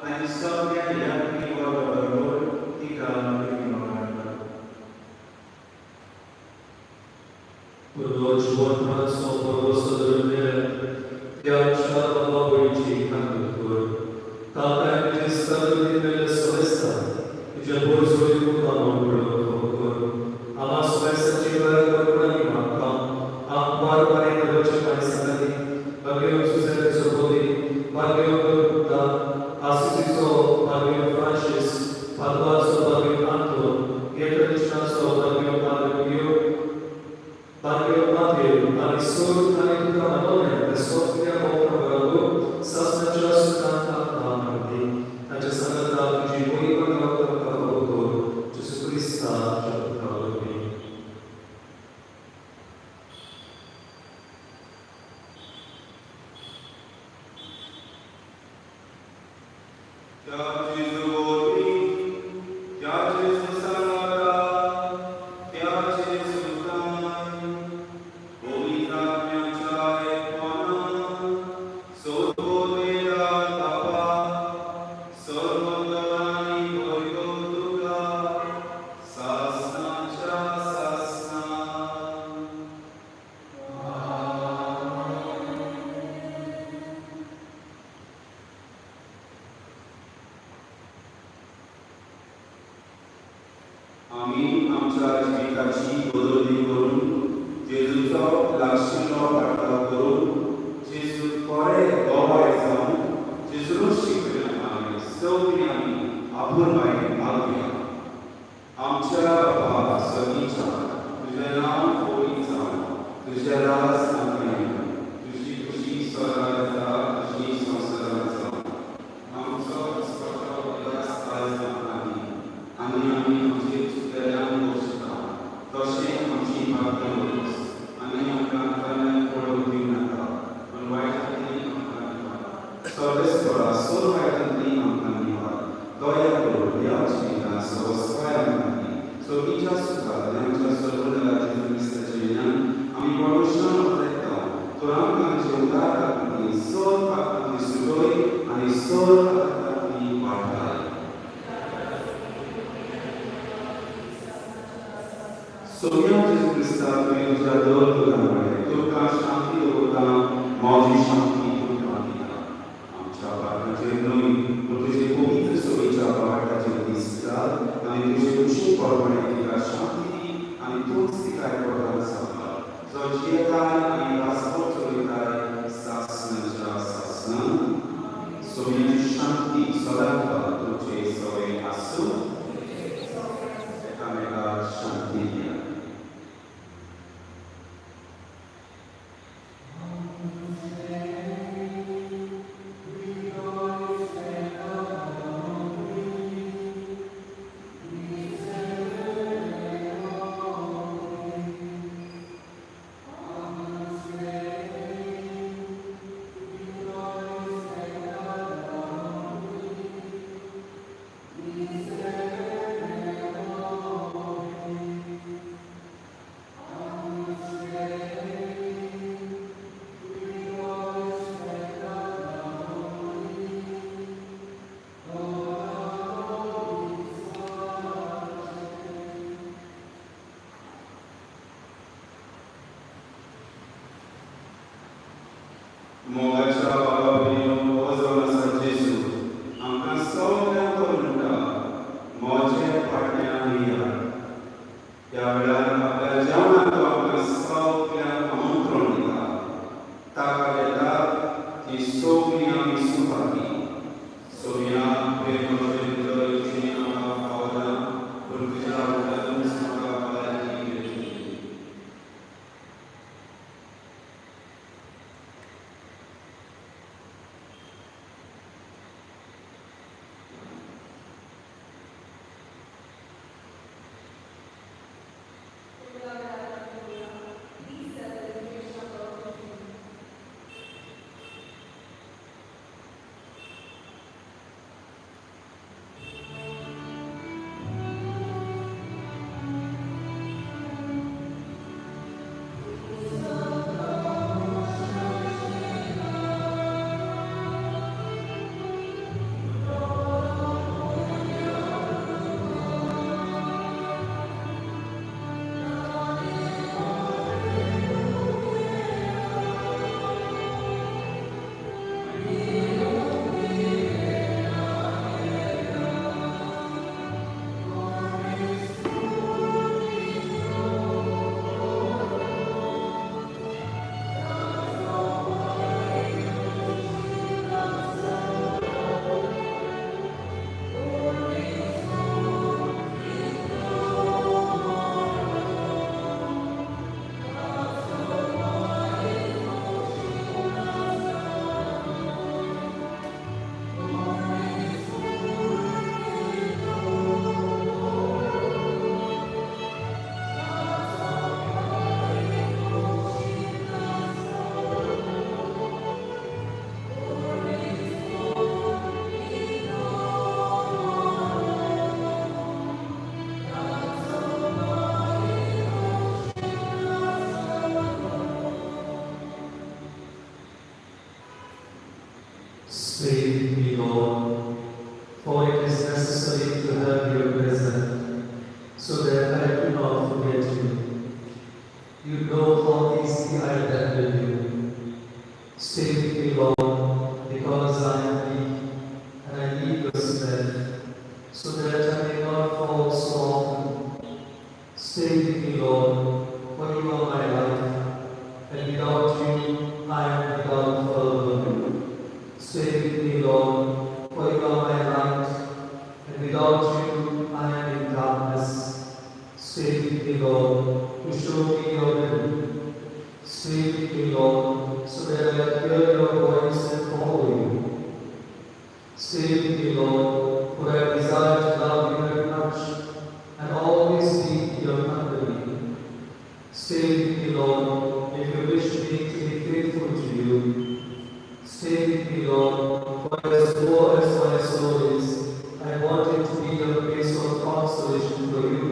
Anisonia Iacni Pădură, Ticana Pădură. Următorul vor să folosă drumele, chiar și la babului cei cantor. Tata e stătul din mele solesta, ce vor să-i putea mămură făcător. Am asumat să ce care vor anima ta, am barbare de voce mai sănătii, bagăiu Suzele Sobodi, bagăiu Băruta, Asusiso, bagăiu Frances, Paduaso, bagăiu Anton, Ietrănișnaso, bagăiu Bagăiu, bagăiu Mateu, Alisor, Anicuta Manone, de Sofia Mămură, Sasnăcea Sutanta Tamardi, aceasta arăta și voi păcătă ca făcător, Iisus Hrista, cea păcătorului. आम्ही आमच्या जीविताची बदलणी करून जेजूचो लागशिल्लो वाटा करून जेजू बरे गोवाय जावन जेजून शिकयलें आमी सगळीं आमी आपूण बायलें मागुया. आमच्या बाबा सगळींच्या तुजें नांव होळी जावन तुजें राज आमकां तुजी खुशी स्वर्गांत जाता तशी संवसारांत जावं. आमचो दिसपट्टो उगडास आयज आमकां दी आनी आमी आमचे चुकल्यांक दोशता तशें आमची मागणी उलोस आनी आमकां कन्या पळोवंक दिवं नाका पूण वायटांतली आमकां निवाड. सर्वेस्परा सोर वायटांतली आमकां निवाड. दया करून ह्या जिवितांत सवस्काय आमकां दी. सगळींच्या सुखांत आनी आमच्या सर्वदलाच्या क्रिस्ताच्या विज्ञान आमी पडोशणां वापरता तर आमकां आमचे उदार आत्मी सर पापांतली सुटोय आनी sir आत्मी वाडटाय. Somiamo Gesù Cristo, il creatore dell'amore, tocca shanti dovota, moji shanti dovota. Amcha parta je noi, protože povítr soviča parta je distra, ani protože duši porvane tika shanti, ani tunsti kaj porvane sabla. Zočietaj ani pasport sovitaj sasna sasna. Somiamo shanti sodatva, tuče sovi asu. Kamera shanti. Mogacha Baba Bino Ozona Jesu, आमकां सगळ्यांक म्हणटा मोजे पाटण्यान या. ह्या वेळार आपल्या जेवणाक तो आमकां सगळ्यांक आमंत्रण दिता. ताका येतात ती सगळीं आमी सुखाकी. सोया प्रेमाचें जय आमकां पावला पूण तुज्या आवडीन म्हाका भलायकी मेळची. Stay with me, Lord, for you are my life, and without you I am without further. Stay with me, Lord, for you are my light, and without you I am in darkness. Stay with me, Lord, to show me your will. Stay with me, Lord, so that I hear your voice and follow you. Stay with me, Lord, for I desire to love you very much and always be in your company. Stay with me, Lord, if you wish me to be faithful to you. Stay with me, Lord, for as poor as my soul is, I want it to be a place of consolation for you,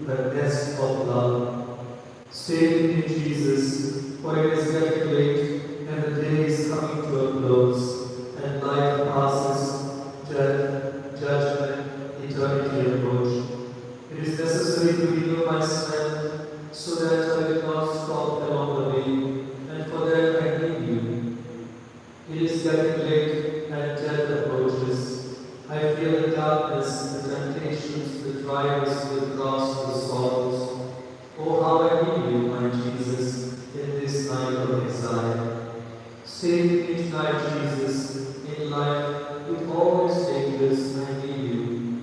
the nest of love. Stay with me, Jesus, for it is getting late, and the day is coming to a close, and life passes, death, judgment, eternity approach. It is necessary to renew my strength, so that I will not stop along the way, and for that I need you. It is getting late, and death approaches. I feel the darkness, the temptations, the trials, the cross, the sorrows. Oh, how I need you, my Jesus, in this night of exile. Stay with me tonight, Jesus, in life, with all its dangers, I need you.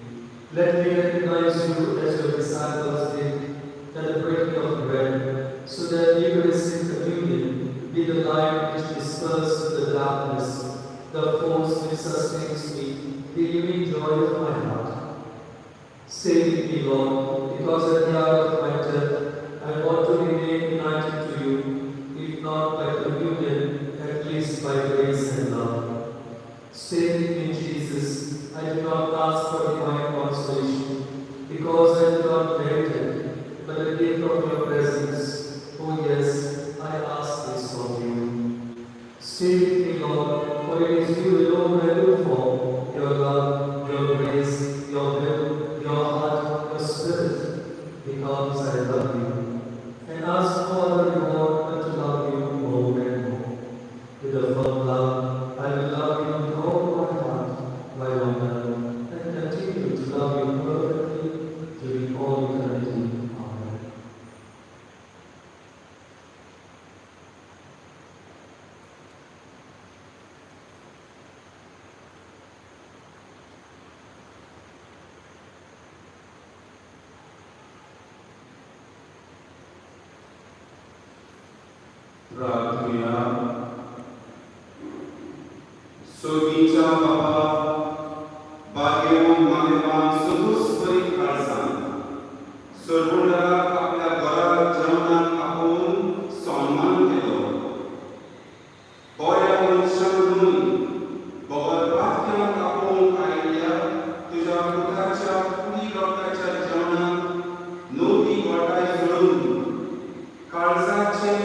Let me recognize you as your disciples did at the breaking of bread, so that Eucharistic communion be the light which disperses the darkness, the force which sustains me, the unique joy of my heart. Stay with me, Lord, because at the hour of my death, I want to remain united to you, if not by communion, at least by grace and love. Stay with me, Jesus. I do not ask for divine consolation, because I do not merit it, but the gift of your presence. Oh yes, I ask this of you. Stay with me, Lord, for it is you alone I look for, your love, your grace, your will, your heart, your spirit, because I love you. And ask no other reward but to love you more and more. With a firm love, I will love you with all my heart, my own, and continue to love you perfectly during all eternity. Amen. प्रार्थना सोबीच्या बाबा भाग्यवान मान्यवान सदुस्परी खालसान सर्वोंडा आपल्या घरात जेवणाक आपोवन सन्मान केलो बऱ्या मनशांकडून भगवत वाक्याक आपोवन आयिल्ल्या तुझ्या पुताच्या कुडी लोकांच्या जेवणाक नवी गोठाय जोडून काळजाचे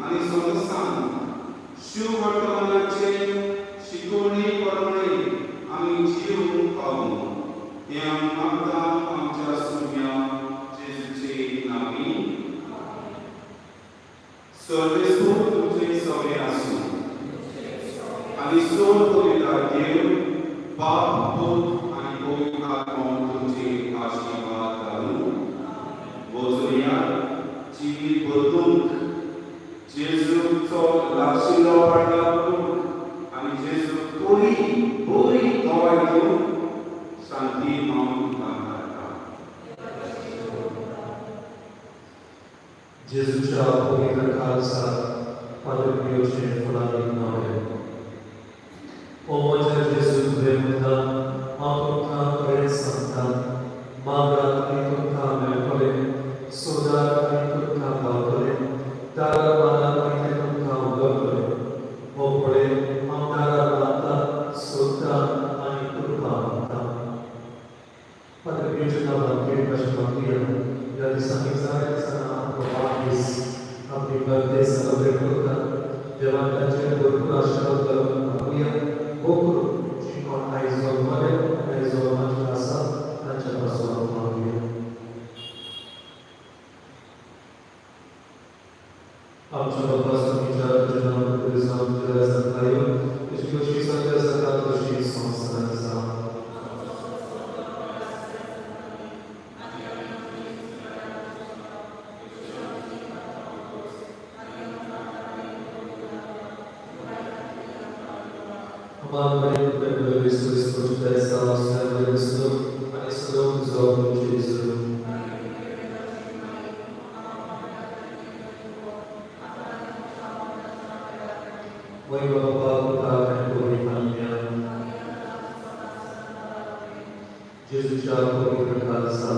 आणि संस्थान शिव वर्तमानाचे शिकवणी प्रमाणे आम्ही जीव पाहू हे आमकां आमच्या सुम्या जेजूचे नावी सर्वेस्वर तुमचे सगळे आसूं आनी सोड पवित्र देव बाप पूत आनी पवित्र आत्मा तुमचे आशीर्वाद घालूं वचूया जिवीत बदलूंक जेजूचो लागशिल्लो पाडला करूंक आनी जेजू बरी गोवाय दिवंक शांती मागून तुमकां धाडटा जेजूच्या पवित्र खालसाक पालकपीयोचे फुडारी नावे ओ म्हज्या जेजू तुवें मुद्दाम हांव तुमकां बरें सांगता मागरात आनी तुमकां मेळटलें सोदात आनी तुमकां गावतलें दारां मारतात आनी तें तुमकां उगडटलें हो पळय हांव दारां बांदतां सोदतां आनी तुमकां हाडटां पालकपीयोच्या नांवान खेळ कशें मागया ह्या दिसांनी जाय दिसांना आपलो वाडदीस आपली बर्थडे सेलिब्रेट करतात देवान तांचेर भरपूर आशिर्वाद घालून मागुया हो करून जीं कोण आयज जल्मले आनी आयज जल्माचेर आसा तांच्या पासून मागुया आमच्या बाबा स्वामीच्या तुझ्या नांवान जावं तुझ्या रस्त्यार लायो तुजी कशी सगळ्या जाता तशी संवसारांत जावं Mamy Chrystus, Chrystus, Chrystus, Chrystus, a Chrystus, zrobił Jezu. Mojego Bogu, tak, Panie. Jezus ciała Kalsa,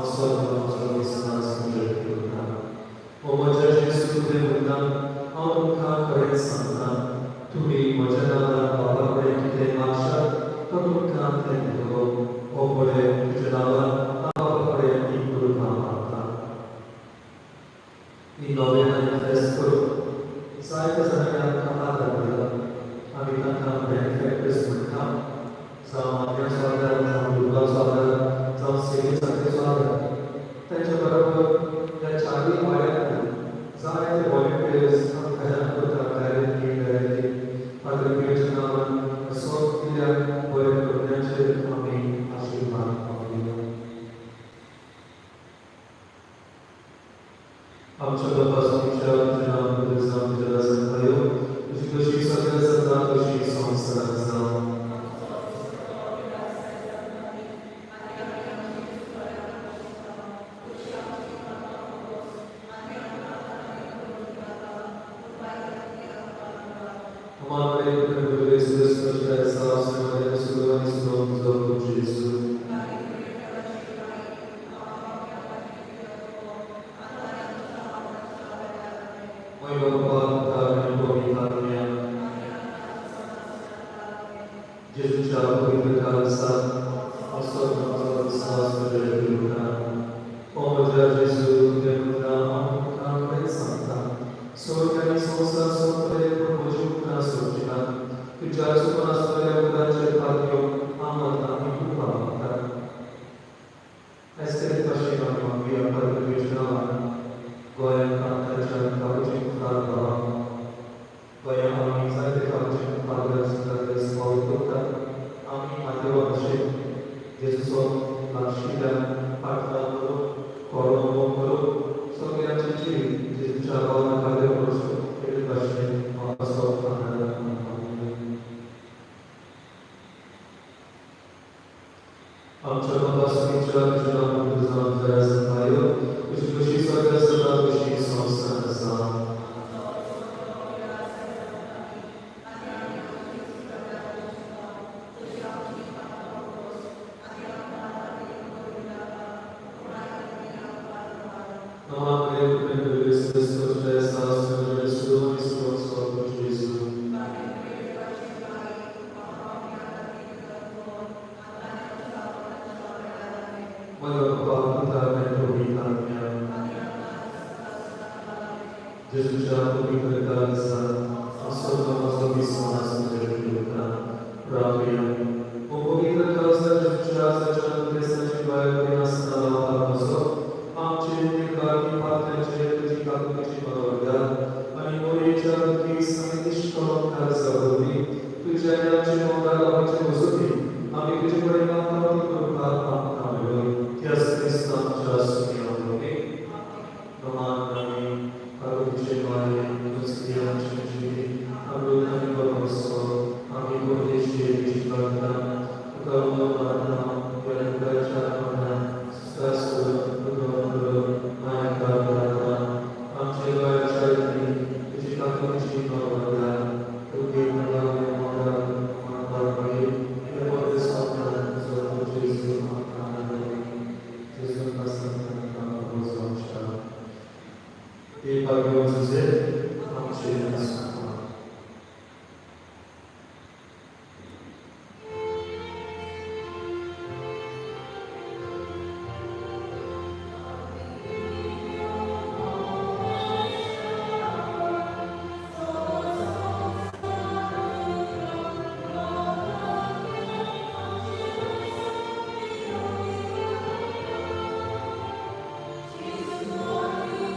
osobno zrobił z nas grzechów. Pomoże Jezu, który nam, on kakory santa, tumi mojena na Papa, który nasza, to kante tego, opore, żenala, a Papa, który Papa. I nowe manifesto, Saite sanaya kamada bila, abita kam benefactors mukam, samadya swadar, samudva swadar, samsiri sakti swadar. Tencha barabar, ya chali ayat, saite volunteers, हम कहना होता है कि करेंगे, अगर योजनावन, असोक किया, बोले Prudential हमें आशीर्वाद पाएंगे. अब चलो बस विचार जनाब बुद्धिज्म जलासन भयो उसको शीर्षक है सदा तो शीर्षक संसार हमारे प्रभु यीशु मसीह के साथ हमारे सुगवानी सुगम यीशु Mojego Boga, tak, powitania. Jezus ciała Kalsa, osobno z nas wyżej Pomoże Jezu, któremu nam Santa. Sorgani sonsa sontre promožiu nas určina. Tu času po nás tvoje udače padňo, amata i upamata. Eskeri pašima magija padňo vyžnala. Gojem kantačan kaučin farba. Gojem ami zajde kaučin farba zikade svalikota. Ami Mateo našim. Jezusom našida partnalo korono koro. Sokia cici. Jezus čával na kade prosto. Kedy pašne masov panada. Am čerpa pasmiča, že nám budu znám zrazem pajo. Už duši svaté se na duši sonsa sám. Jezus ciała Kalsa, osobno zrobi z nas grzechnika. Prawie. Opowita Kalsa, Jezus ciała zaczęła pisać Bajkę na stała Panoso, mam czynnie karmi patrycie, ludzi kakmici Panoga, ani moje ciałki sami szkolą Kalsa robi, tu dziania czy mogala będzie uzupi, a my gdzie kolejna tam i kurwa tam kamerą, jas Chrystus czas nie odrobi. Romanami, Arudziewali, ludzkie oczyszczili, Arunami Bogoso, Ami Bodyście, Wiśwarta, Ukarunowana, Wielkaczarna, Stasu, Udobro, Majkarana, Andrzejwa Czarni, Wiśwartości Bogoda, Drugiej Panowie Moda, Mandarmi, Jewody Sądne, Zobaczyzny, Mandarmi, Jezus Następny, Pan Bozączka. I bawiący zjed, mam przyjemność słuchać. Jesus, Lord, we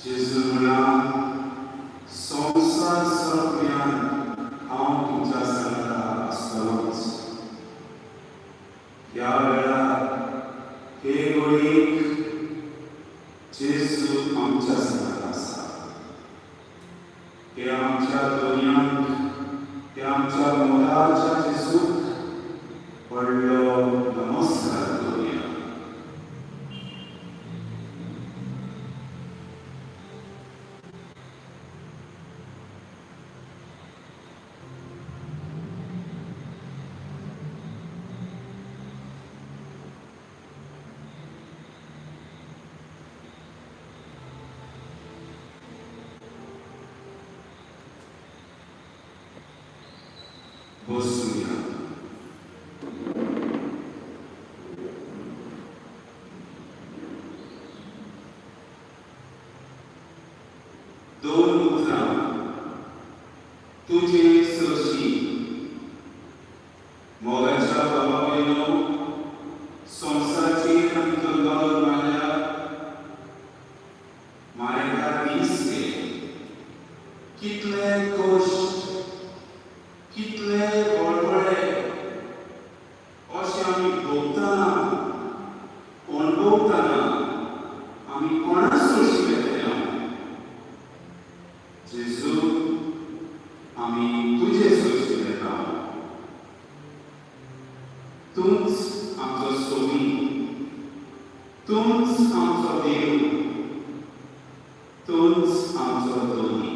जेजू म्हणान संवसार सगळ्यान हांव तुमच्या सांगता आसतलोच. ह्या वेळार हे घडीक जेजू आमच्या सांगता आसा. हे आमच्या दोनयांक, हे आमच्या मोलाच्या जेजूक व्हडलो नमस्कार करूया. बसूया. दोन उतरां तुझे सरशी मोगाच्या बाबावयलो संवसाराचेर आमी दोंगर मारल्या मारेकार दिसले. कितले कश्ट, कितले गडबडे अशें आमी भोगतना, अणभवतना आमी कोणा सरशी घेतल्या. जेजू आमी तुजे सरशी घेता. तूंच आमचो सोबी, तूंच आमचो देव, तूंच आमचो दोनी.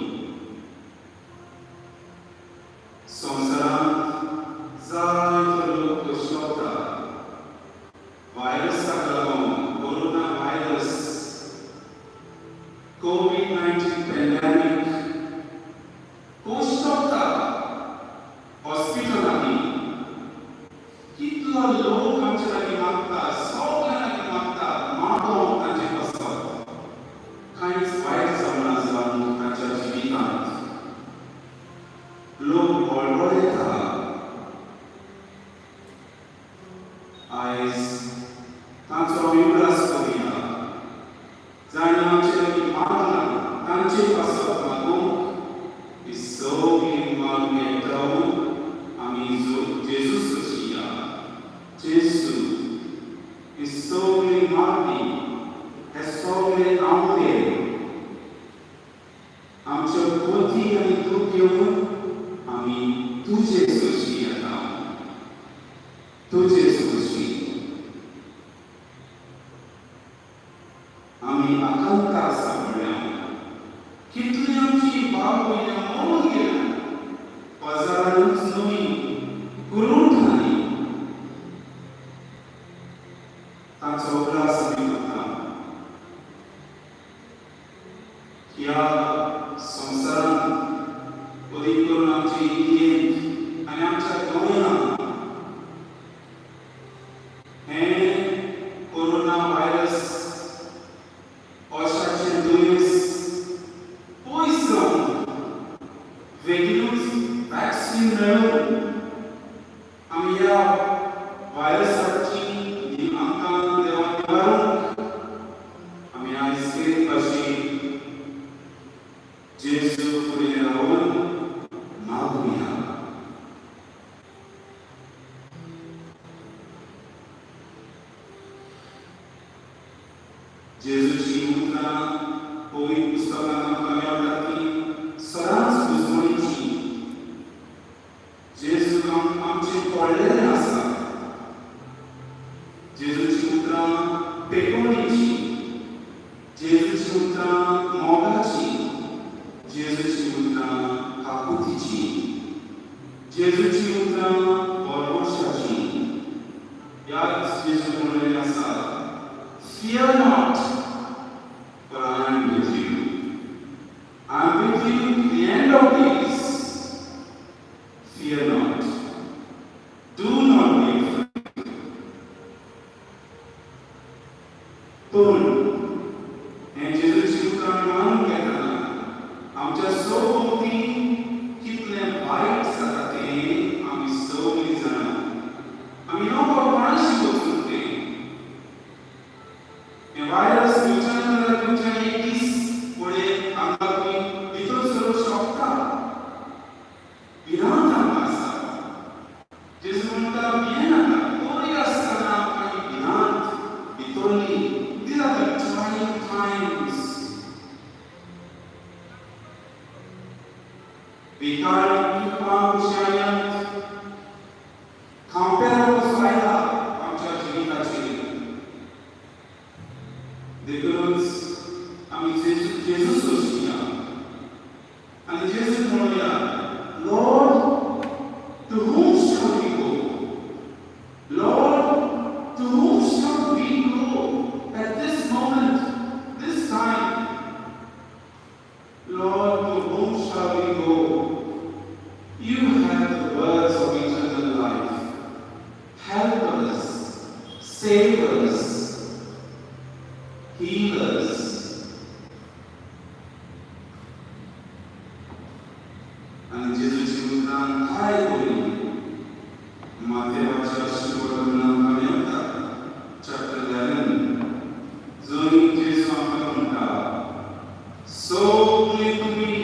संवसारांत जायतो लोक कश्टावता. व्हायरसाक लागून कोरोना व्हायरस, कोविड-19 पॅन्डेमिक कश्टावता. हॉस्पिटलांनी कितलो लोक आमचे लागीं मागता, सगळ्या लागीं मागता मागोवंक तांचे बसप. कांयच वायट जावना जावन तांच्या जिवितांत लोक बळबळयता. आयज तांचो आमी उगडास करुया. जाणीं आमचे लागीं मागना तांचे पासत मागूंक ही सगळीं मागणी एकठांय आमी जेजू सरशी या. जेजू ही सगळीं मागणी, हे सगळे आमचे आमच्यो खोती आनी दूख घेवन आमी तुजे सरशी येता. तुजे सरशी आमी आकांताक सांगल्या. कितली आमची बाब वयल्या मोल गेल्या. बाजारांत न्हय, कुरूठांनी तांचो उगडास आमी करता. ह्या संवसारांत अदीक करून आमचे इंडियेंत आनी आमच्या गोंयांत हें कोरोना व्हायरस अशाचें दुयेंस पयस जावन बेगीनूच वॅक्सीन मेळून आमी ह्या व्हायरसाची आमकां देवान निवारूंक आमी आयज केले भाशेन जेजू फुडें रावन मागुया. जेजूची उतरां पवित्र पुस्तकांत आमकां मेळटा ती सदांच बुजवणीची. जेजूक आमचे पडलेले आसा. जेजूची उतरां पेकोवणीची. जेजूची उतरां मोगाची. जेजूची उतरां काकुतीची. जेजूची उतरां भरवशाची. ह्याच जेजू म्हणलेलें आसा, Fear not, for I am with you. I am with you to the end of days. Fear not. Do not be afraid. पूण हें जेजूची उतरां मानून घेतना आमच्या सभोवती कितलें वायट जाता तें आमी सगळीं जाणा. आमी नोको कोणाशी वचून तें हे व्हायरस खंयच्यान एक दीस फुडें बेकारी काम शायद खांप्यावर बसवायला आमच्या जिविताची देखूनच आम्ही जेजू सोशूया आणि जेजू म्हणूया, Lord, to whom shall we go? Lord, to whom shall we go at this moment, this time? Lord, to whom shall we go? You have the words of eternal life. Help us, save us, heal us. आणि जेजूची उतराण काय होईल? Matthew chapter 11. Zoni Jesu akamta. Sopli tumi.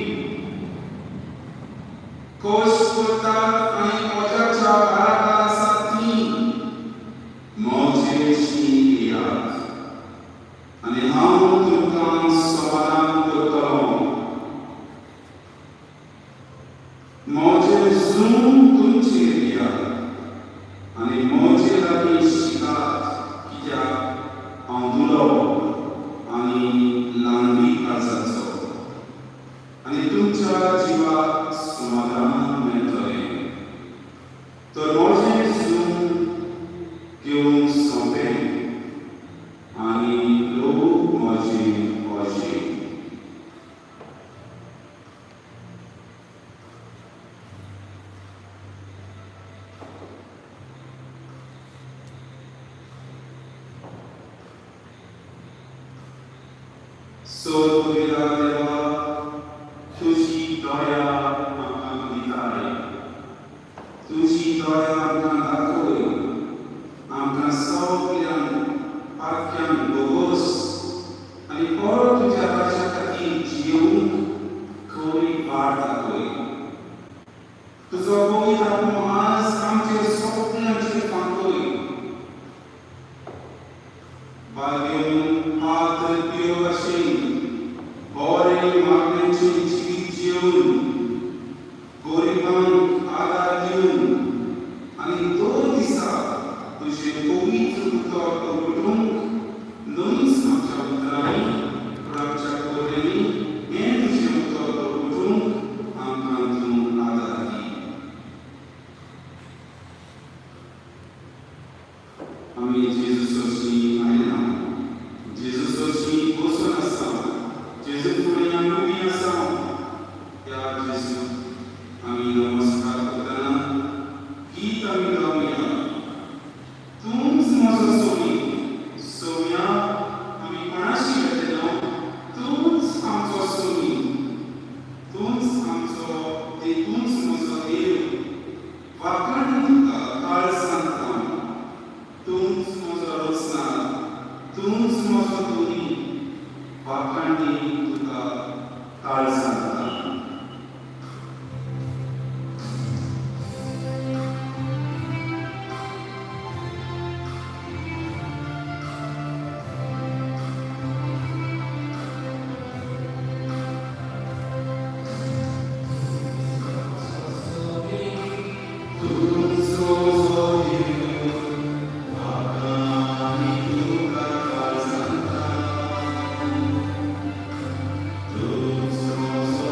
Koshkota ani ojacha baraka sati. Moje shiyat. Ani ham tukan sawalan kotalom. Moje zoom tunchiriya. आणि मोजे लागली शिकात कित्या आंदुलो आणि लांबी काळजाचो आणि तुमच्या जिवाक समाधान मेळटलें. तर मोजे झूम घेवन सोंपें आणि लोक मोजे ओजे. सोदुला देवा तुझी दया आमकां दिताय, तुझी दया आमकां दाखय, आमकां सगळ्यांक पारख्यांक बोगोस आनी परत तुज्या राजा खातीर जियोंक खरी वाट दाखय. तुजो पवित्र आत्मो आज आमचेर सगळ्यांचेर पातय. बालगेवन हात पियो भाशेन बरे मागण्यांची जिवीत जिवन गोरिबांक आदार दिवन आनी 2 दिसां तुजे पवित्र उतर उगडूंक नुच आमच्या उतरांनी आमच्या कोऱ्यांनी हें तुजें उतर उगडूंक आमकां तूं आदार दी. आमी जेजू सोशी आयला, जेजू सोशी बसून आसा, जेजू फुडें आमी उबी आसा. त्या जेजू आमी नमस्कार करतना गीत आमी गावया. तूंच म्हजो सोमी, सोम्या आमी कोणाशी भेटलो, तूंच आमचो सोमी, तूंच आमचो तूंच म्हजो देव. वाखाण तुका काळ सांगता, तूंच म्हजो रोसना, तूंच म्हजो दोनी. वाखाणी तुका काळ सांगता. Thank you.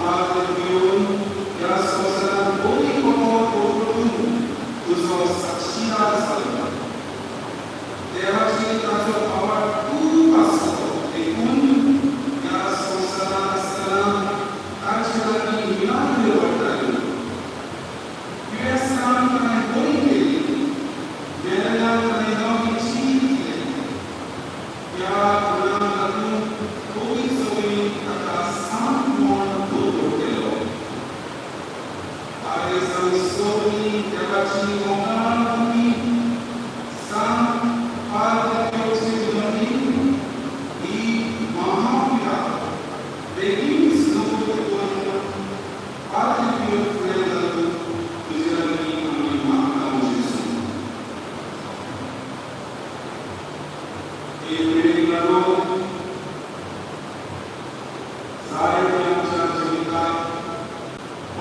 Padre Dio, graças a Deus, e como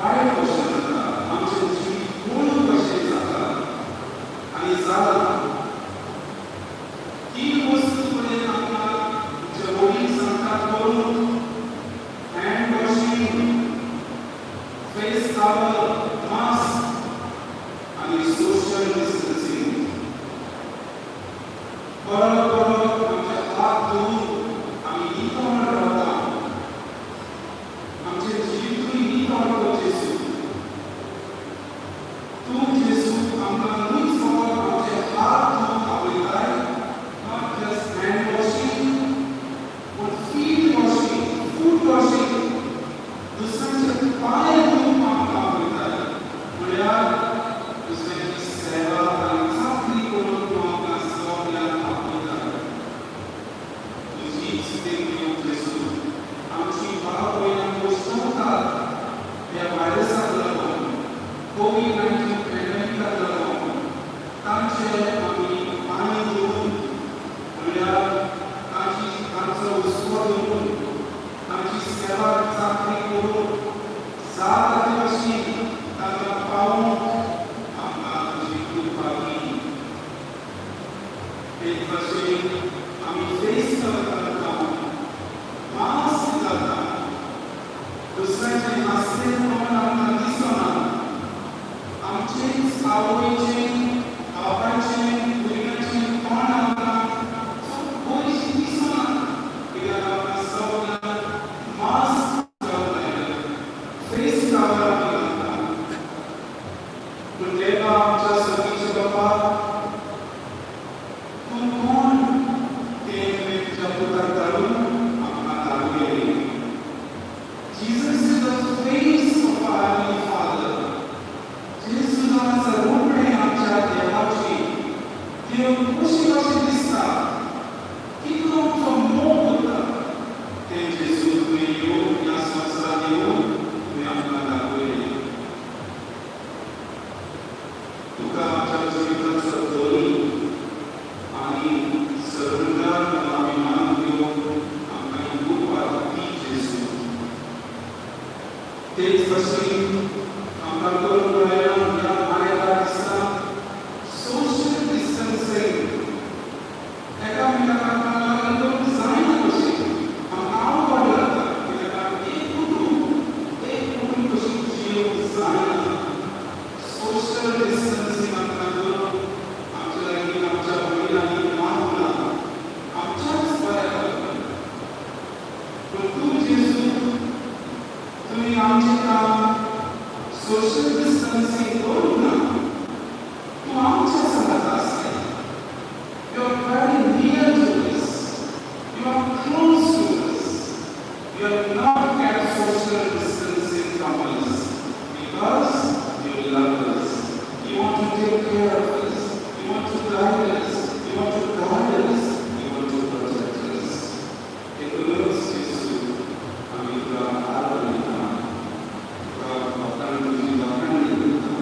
वायट गोश्ट जाता, आमचे जीव पूर्ण कशें जाता आनी जाला ती वस्तू कडेन आमकां जे वडील सांगतात करून hand washing, face cover, mask आनी सोशल डिस्टन्सिंग परत परत आमचे हात धुवून आमी नितळ रावता, आमचे जीव नितळ कर जेसू, तूं जेसू आमकां न्हूच फकत आमचे हात धुवून आपयताय, not just hand washing but feet washing, foot washing, दुसऱ्यांचे पाय धुवून आमकां आपयताय, म्हळ्यार दुसऱ्यांची सेवा आनी चाकरी करून तूं आमकां सगळ्यांक आपयताय. तुजीच देव जेसू, आमची बाब वयल्यान कोसळटात ह्या व्हायरसाक लागून, कोविड-19 पॅन्डॅमिकाक लागून, तांचे आमी पांय धुवून म्हळ्यार तांचो हुस्को धरून, तांची सेवा चाकरी करून, जाता ते भाशेन तांकां पावूंक आमकां तुजी कृपा दी. तेच भाशेन आमी फेस कवर घालता, मास्क घालता, दुसऱ्यांचें हांसलें तोंड आमकां दिसना, आमचेच आवयचें, बापायचें, भुरग्यांचें तोंड आमकां बरीशीं दिसना, कित्याक आमकां सगळ्यांक मास्क घालून आयल्या, फेस कवर आमी घालता. पूण तेन्ना आमच्या सर्तीचे बाबा तूं कोण तें तुवें तुज्या पुताक धाडून आमकां दाखयलें. Jesus is the face of our Heavenly Father. जेजुनाचा रूपणे आमच्या देवाची, देव कशी दिसता, कितलो आमचो मोग उरता, तें जेजू तुवें येवन ह्या संवसारांत येवन तुवें आमकां दाखयलें. तुका आमच्या जिविताचो धनी आनी सर्वंगान अभिमान दिवन आमकां ही कृपा दी जेजू. तेच भाशेन आमकां करून मेळ्ळां ह्या मायेच्या दिसांत सोशल डिस्टन्सिंग एकामेकांक लागून करूंक जायना कशें आमकां आवड जाता, कित्याक एक कुटूंब कशी जियोंक जायना. सोशल डिस्टन्सिंग आमकां करून आमच्या लागीं आमच्या वडिलांनी मागला, आमच्याच बऱ्या लागून. पूण तूं जेजू तुवें आमचें काम सोशल डिस्टन्सिंग करूंक ना, तूं आमच्या सांगात आसलें. You are very near to us. You are close to us. You have not kept social distancing from us because you love us. You want to take care of us. You want to guide us. You want to guide us. You want to protect us. Ekologs Jesu, आमी तुका आदर दिता, तुका भक्तांक तुजी वखाण दिता.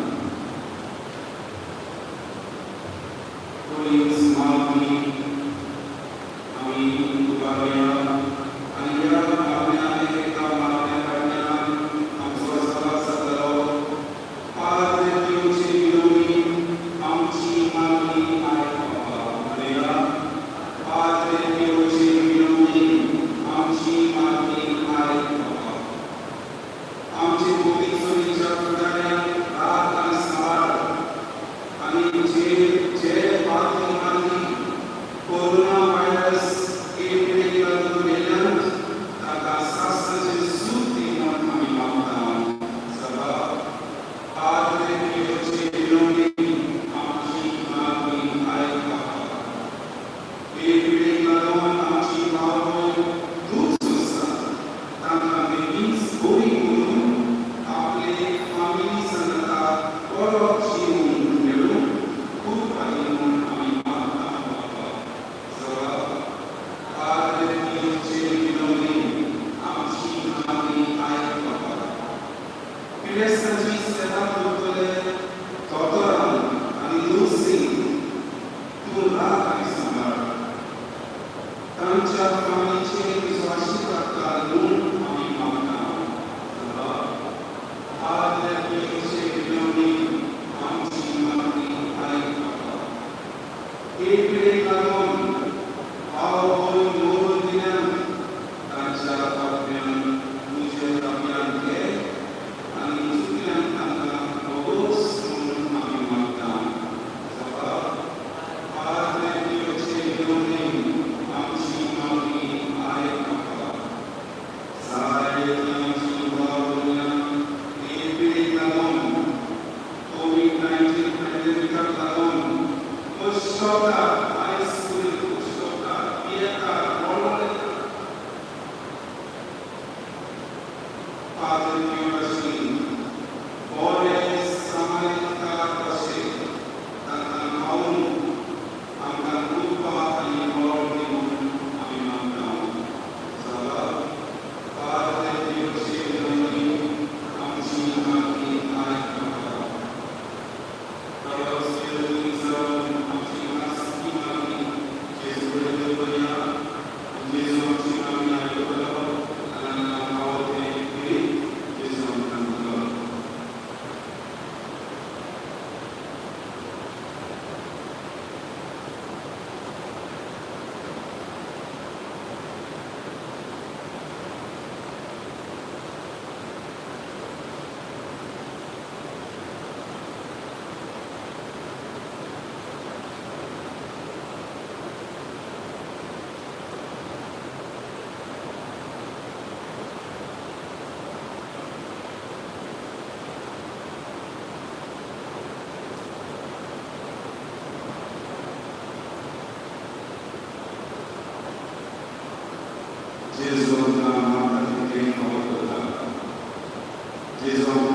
Padre Teodosini, Bore Samarita Pashe, Tantan Kaun, Angkan Lupa Ayimordim, Aminam Salah, Padre Teodosini, Amcin Haki Ayakara. Kalau Sirisa, Amcin Haki Maki, Jesu Berdoa, Jesu Amcin Haki Ayakara, Anak Awal Teri, Jesu Amcin Jesus,